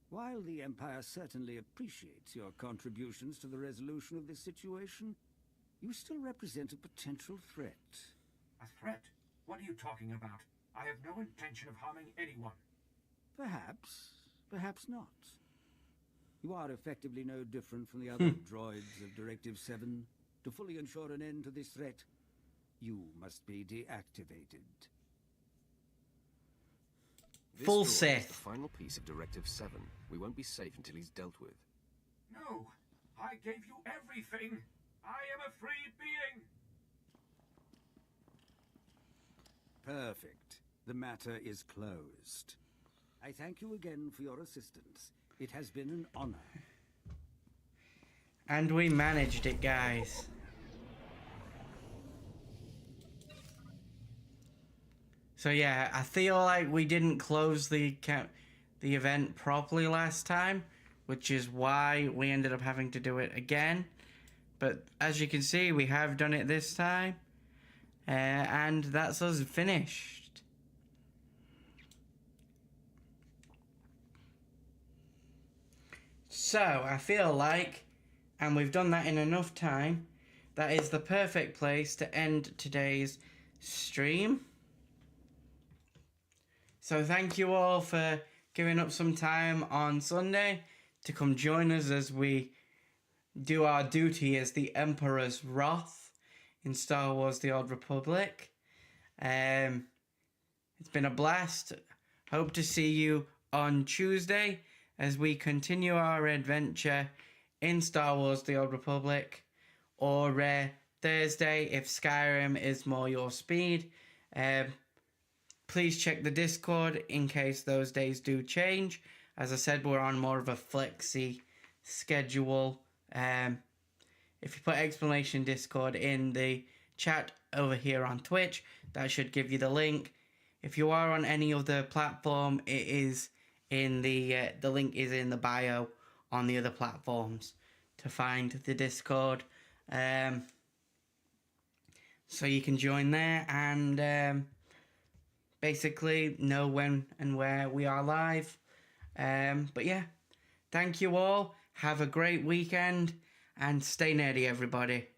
While the Empire certainly appreciates your contributions to the resolution of this situation, you still represent a potential threat. A threat? What are you talking about? I have no intention of harming anyone. Perhaps, perhaps not. You are effectively no different from the other droids of Directive 7. To fully ensure an end to this threat, you must be deactivated. This Full droid is Sith. the final piece of Directive 7. We won't be safe until he's dealt with. No, I gave you everything. I am a free being. Perfect. The matter is closed. I thank you again for your assistance. It has been an honor. And we managed it, guys. So yeah, I feel like we didn't close the event properly last time, which is why we ended up having to do it again. But as you can see, we have done it this time. And that's us finished. So, I feel like, and we've done that in enough time, that is the perfect place to end today's stream. So thank you all for giving up some time on Sunday to come join us as we do our duty as the Emperor's Wrath in Star Wars The Old Republic. It's been a blast. Hope to see you on Tuesday as we continue our adventure in Star Wars The Old Republic, or Thursday if Skyrim is more your speed. Please check the Discord in case those days do change. As I said, we're on more of a flexi schedule. If you put exclamation Discord in the chat over here on Twitch, that should give you the link. If you are on any other platform, it is in the link is in the bio on the other platforms to find the Discord. So you can join there and basically know when and where we are live. But yeah, thank you all. Have a great weekend and stay nerdy, everybody.